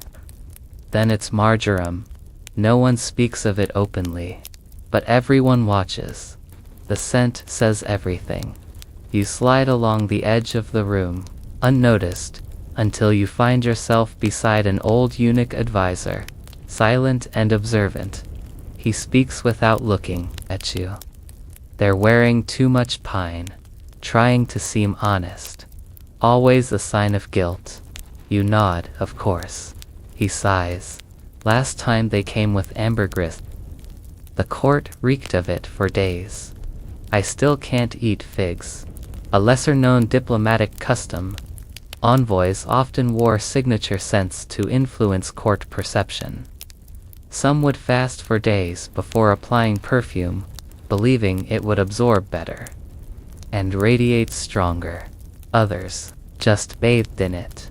then it's marjoram. No one speaks of it openly, but everyone watches. The scent says everything. You slide along the edge of the room, unnoticed, until you find yourself beside an old eunuch advisor, silent and observant. He speaks without looking at you. They're wearing too much pine, trying to seem honest. Always a sign of guilt. You nod, of course. He sighs. Last time they came with ambergris. The court reeked of it for days. I still can't eat figs. A lesser-known diplomatic custom. Envoys often wore signature scents to influence court perception. Some would fast for days before applying perfume, believing it would absorb better and radiate stronger. Others just bathed in it.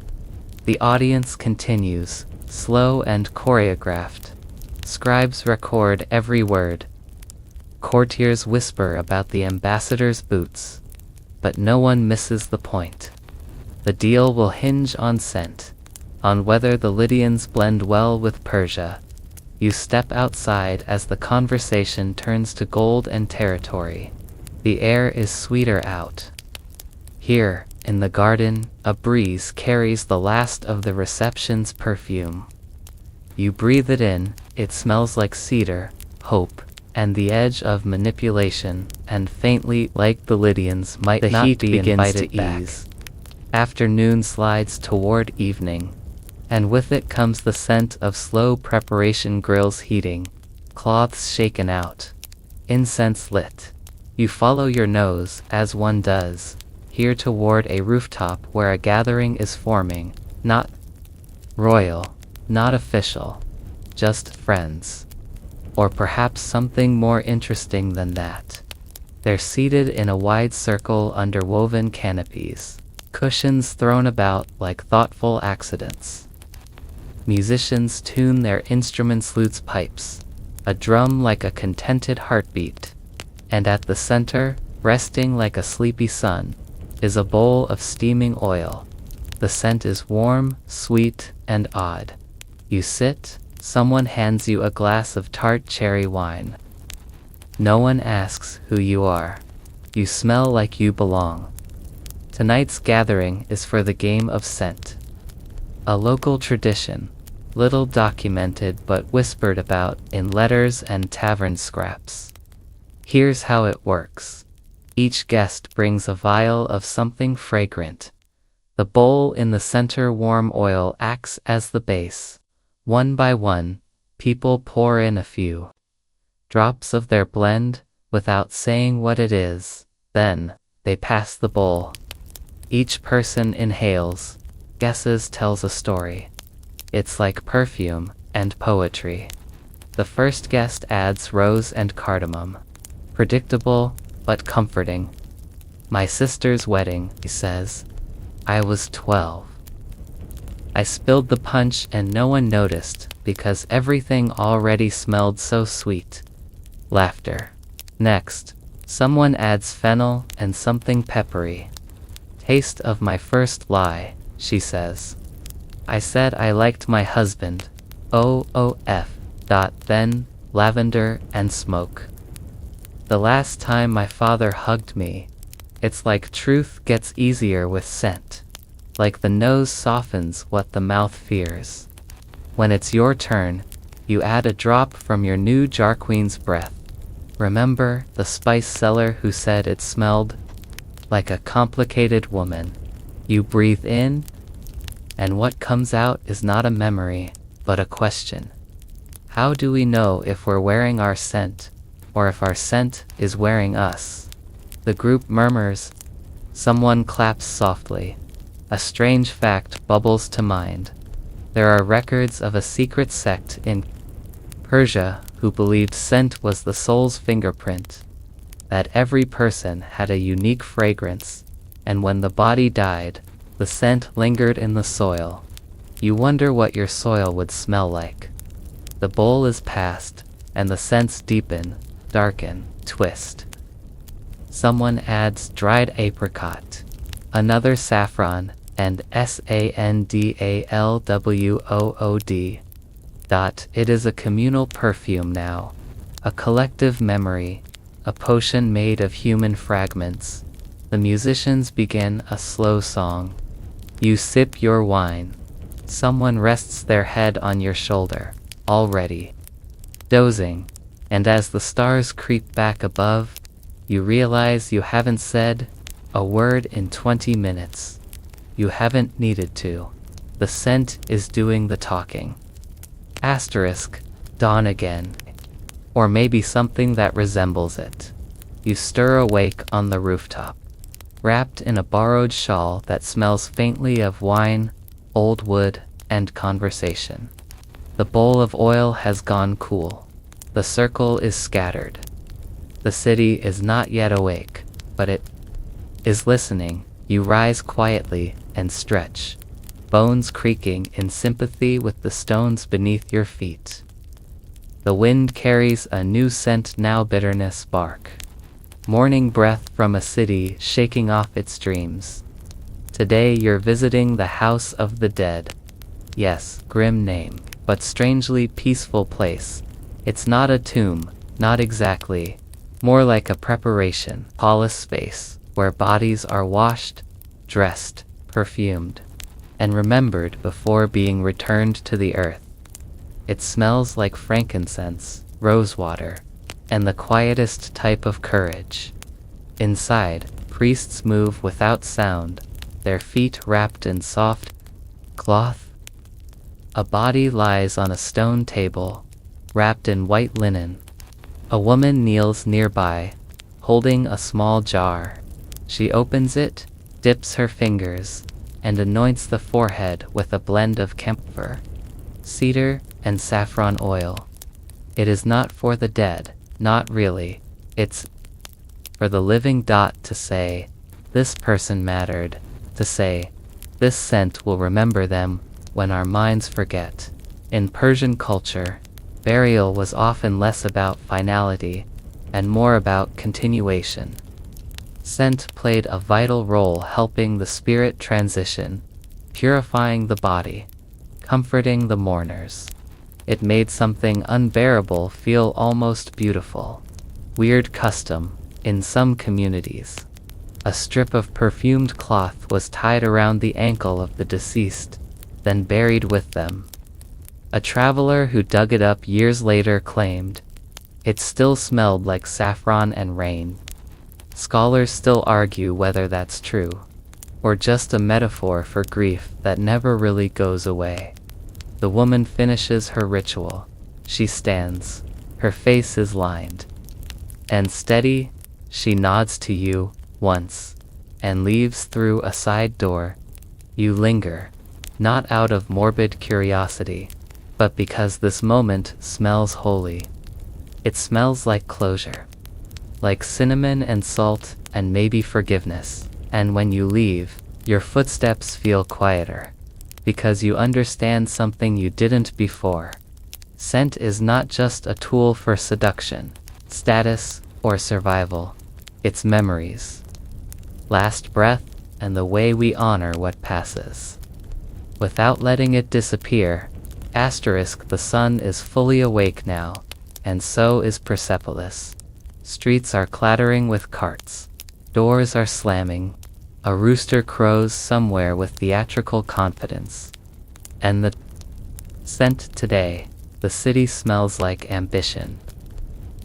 The audience continues, slow and choreographed. Scribes record every word. Courtiers whisper about the ambassador's boots. But no one misses the point. The deal will hinge on scent, on whether the Lydians blend well with Persia. You step outside as the conversation turns to gold and territory. The air is sweeter out. Here, in the garden, a breeze carries the last of the reception's perfume. You breathe it in, it smells like cedar, hope, and the edge of manipulation, and faintly, like the Lydians, might the not heat be begins invited to back. ease. Afternoon slides toward evening, and with it comes the scent of slow preparation, grills heating, cloths shaken out, incense lit. You follow your nose, as one does, here toward a rooftop where a gathering is forming, not royal, not official, just friends. Or perhaps something more interesting than that. They're seated in a wide circle under woven canopies, cushions thrown about like thoughtful accidents. Musicians tune their instruments, lutes, pipes, a drum like a contented heartbeat. And at the center, resting like a sleepy sun, is a bowl of steaming oil. The scent is warm, sweet, and odd. You sit, someone hands you a glass of tart cherry wine. No one asks who you are. You smell like you belong. Tonight's gathering is for the game of scent. A local tradition, little documented but whispered about in letters and tavern scraps. Here's how it works. Each guest brings a vial of something fragrant. The bowl in the center, warm oil, acts as the base. One by one, people pour in a few drops of their blend, without saying what it is. Then, they pass the bowl. Each person inhales, guesses, tells a story. It's like perfume and poetry. The first guest adds rose and cardamom. Predictable, but comforting. My sister's wedding, he says. I was 12. I spilled the punch and no one noticed because everything already smelled so sweet. Laughter. Next, someone adds fennel and something peppery. Taste of my first lie, she says. I said I liked my husband. Then, lavender and smoke. The last time my father hugged me. It's like truth gets easier with scent. Like the nose softens what the mouth fears. When it's your turn, you add a drop from your new jar queen's breath. Remember the spice seller who said it smelled like a complicated woman? You breathe in, and what comes out is not a memory, but a question. How do we know if we're wearing our scent, or if our scent is wearing us? The group murmurs. Someone claps softly. A strange fact bubbles to mind. There are records of a secret sect in Persia who believed scent was the soul's fingerprint, that every person had a unique fragrance, and when the body died, the scent lingered in the soil. You wonder what your soil would smell like. The bowl is passed, and the scents deepen, darken, twist. Someone adds dried apricot, another saffron, and sandalwood. It is a communal perfume now, a collective memory, a potion made of human fragments. The musicians begin a slow song. You sip your wine. Someone rests their head on your shoulder, already dozing, and as the stars creep back above, you realize you haven't said a word in 20 minutes. You haven't needed to. The scent is doing the talking. Asterisk, dawn again. Or maybe something that resembles it. You stir awake on the rooftop, wrapped in a borrowed shawl that smells faintly of wine, old wood, and conversation. The bowl of oil has gone cool. The circle is scattered. The city is not yet awake, but it is listening, You rise quietly and stretch, bones creaking in sympathy with the stones beneath your feet. The wind carries a new scent now, bitterness bark. Morning breath from a city shaking off its dreams. Today you're visiting the house of the dead. Yes, grim name, but strangely peaceful place. It's not a tomb, not exactly. More like a preparation, polished space, where bodies are washed, dressed, perfumed, and remembered before being returned to the earth. It smells like frankincense, rosewater, and the quietest type of courage. Inside, priests move without sound, their feet wrapped in soft cloth. A body lies on a stone table, wrapped in white linen. A woman kneels nearby, holding a small jar. She opens it, dips her fingers, and anoints the forehead with a blend of camphor, cedar, and saffron oil. It is not for the dead, not really. It's for the living. To say, this person mattered. To say, this scent will remember them when our minds forget. In Persian culture, burial was often less about finality and more about continuation. Scent played a vital role helping the spirit transition, purifying the body, comforting the mourners. It made something unbearable feel almost beautiful. Weird custom, in some communities. A strip of perfumed cloth was tied around the ankle of the deceased, then buried with them. A traveler who dug it up years later claimed, it still smelled like saffron and rain. Scholars still argue whether that's true, or just a metaphor for grief that never really goes away. The woman finishes her ritual. She stands. Her face is lined and steady. She nods to you once and leaves through a side door. You linger, not out of morbid curiosity, but because this moment smells holy. It smells like closure, like cinnamon and salt and maybe forgiveness. And when you leave, your footsteps feel quieter, because you understand something you didn't before. Scent is not just a tool for seduction, status, or survival. It's memories, last breath, and the way we honor what passes. Without letting it disappear. The sun is fully awake now, and so is Persepolis. Streets are clattering with carts. Doors are slamming. A rooster crows somewhere with theatrical confidence. And the scent today, the city smells like ambition.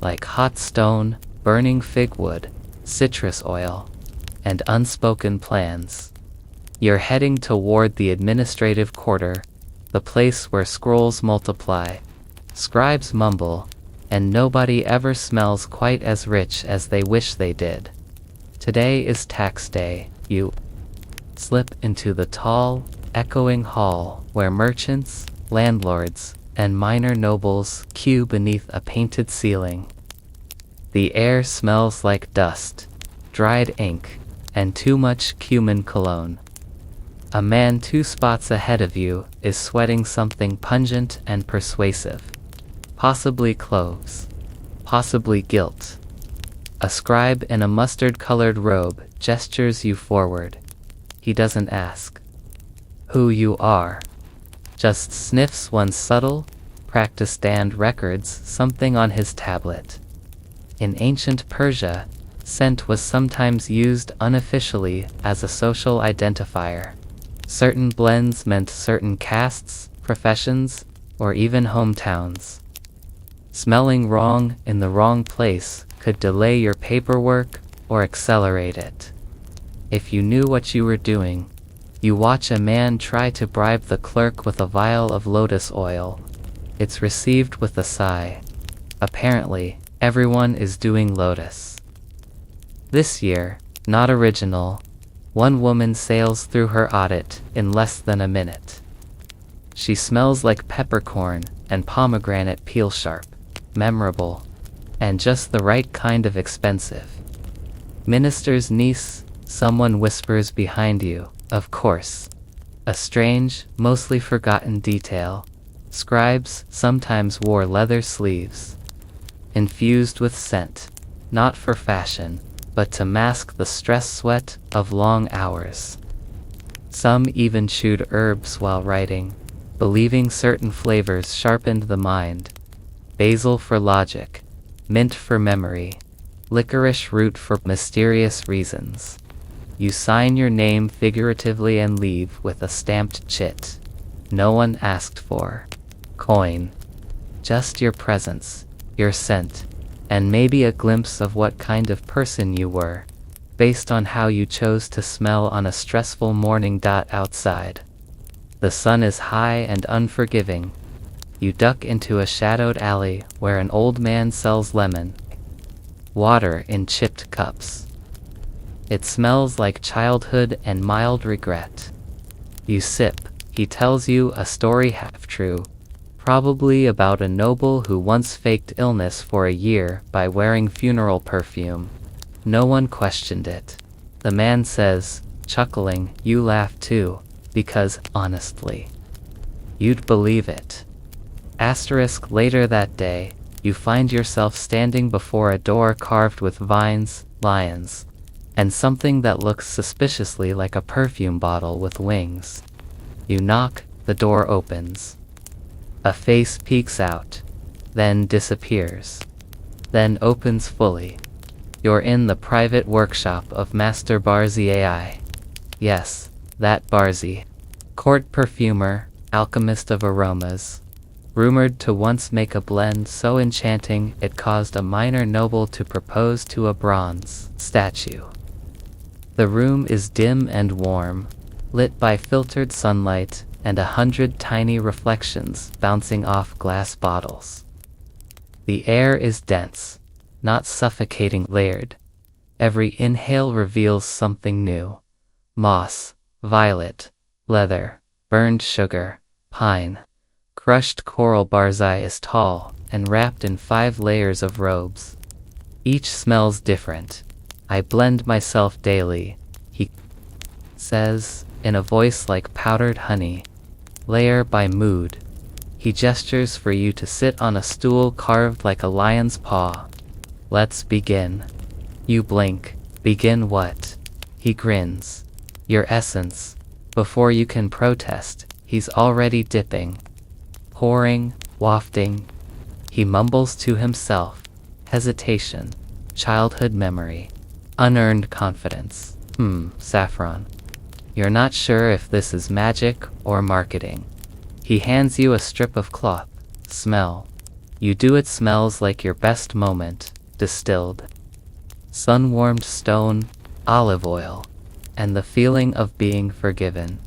Like hot stone, burning fig wood, citrus oil, and unspoken plans. You're heading toward the administrative quarter, the place where scrolls multiply, scribes mumble, and nobody ever smells quite as rich as they wish they did. Today is tax day. You slip into the tall, echoing hall where merchants, landlords, and minor nobles queue beneath a painted ceiling. The air smells like dust, dried ink, and too much cumin cologne. A man 2 spots ahead of you is sweating something pungent and persuasive. Possibly cloves. Possibly guilt. A scribe in a mustard-colored robe gestures you forward. He doesn't ask who you are, just sniffs one subtle, practice-stand records something on his tablet. In ancient Persia, scent was sometimes used unofficially as a social identifier. Certain blends meant certain castes, professions, or even hometowns. Smelling wrong in the wrong place could delay your paperwork or accelerate it. If you knew what you were doing, you watch a man try to bribe the clerk with a vial of lotus oil. It's received with a sigh. Apparently, everyone is doing lotus. This year, not original, one woman sails through her audit in less than a minute. She smells like peppercorn and pomegranate peel, sharp, memorable, and just the right kind of expensive. Minister's niece Someone whispers behind you, of course. A strange, mostly forgotten detail. Scribes sometimes wore leather sleeves, infused with scent, not for fashion, but to mask the stress sweat of long hours. Some even chewed herbs while writing, believing certain flavors sharpened the mind. Basil for logic, mint for memory, licorice root for mysterious reasons. You sign your name figuratively and leave with a stamped chit. No one asked for coin. Just your presence, your scent, and maybe a glimpse of what kind of person you were, based on how you chose to smell on a stressful morning. Outside, the sun is high and unforgiving. You duck into a shadowed alley where an old man sells lemon water in chipped cups. It smells like childhood and mild regret. You sip. He tells you a story half true, probably about a noble who once faked illness for a year by wearing funeral perfume. No one questioned it. The man says, chuckling, you laugh too, because, honestly, you'd believe it. Asterisk later that day, you find yourself standing before a door carved with vines, lions, and something that looks suspiciously like a perfume bottle with wings. You knock, the door opens. A face peeks out, then disappears, then opens fully. You're in the private workshop of Master Barzi AI. Yes, that Barzi. Court perfumer, alchemist of aromas. Rumored to once make a blend so enchanting it caused a minor noble to propose to a bronze statue. The room is dim and warm, lit by filtered sunlight and 100 tiny reflections bouncing off glass bottles. The air is dense, not suffocating, layered. Every inhale reveals something new. Moss, violet, leather, burned sugar, pine. Crushed coral. Barzai is tall and wrapped in 5 layers of robes. Each smells different. I blend myself daily, he says, in a voice like powdered honey. Layer by mood. He gestures for you to sit on a stool carved like a lion's paw. Let's begin. You blink. Begin what? He grins. Your essence. Before you can protest, he's already dipping. Pouring, wafting. He mumbles to himself. Hesitation. Childhood memory. Unearned confidence. Saffron. You're not sure if this is magic or marketing. He hands you a strip of cloth. Smell. You do. It smells like your best moment, distilled. Sun-warmed stone, olive oil, and the feeling of being forgiven.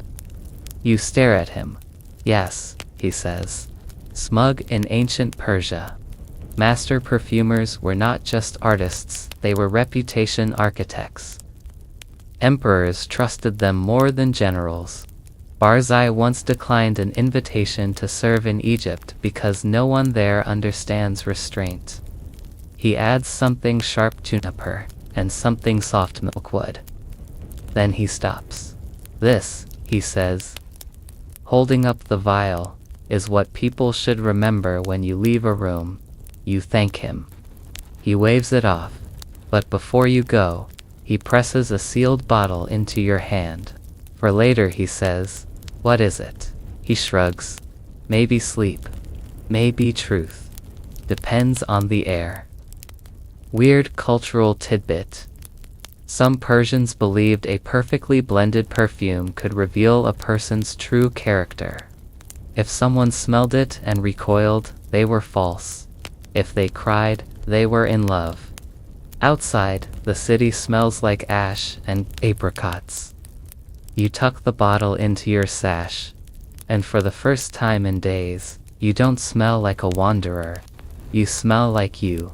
You stare at him. Yes, he says. Smug in ancient Persia. Master perfumers were not just artists, they were reputation architects. Emperors trusted them more than generals. Barzai once declined an invitation to serve in Egypt because no one there understands restraint. He adds something sharp, juniper, and something soft, milkwood. Then he stops. This, he says, holding up the vial, is what people should remember when you leave a room. You thank him. He waves it off, but before you go, he presses a sealed bottle into your hand. For later, he says, what is it? He shrugs. Maybe sleep. Maybe truth. Depends on the air. Weird cultural tidbit. Some Persians believed a perfectly blended perfume could reveal a person's true character. If someone smelled it and recoiled, they were false. If they cried, they were in love. Outside, the city smells like ash and apricots. You tuck the bottle into your sash, and for the first time in days, you don't smell like a wanderer. You smell like you.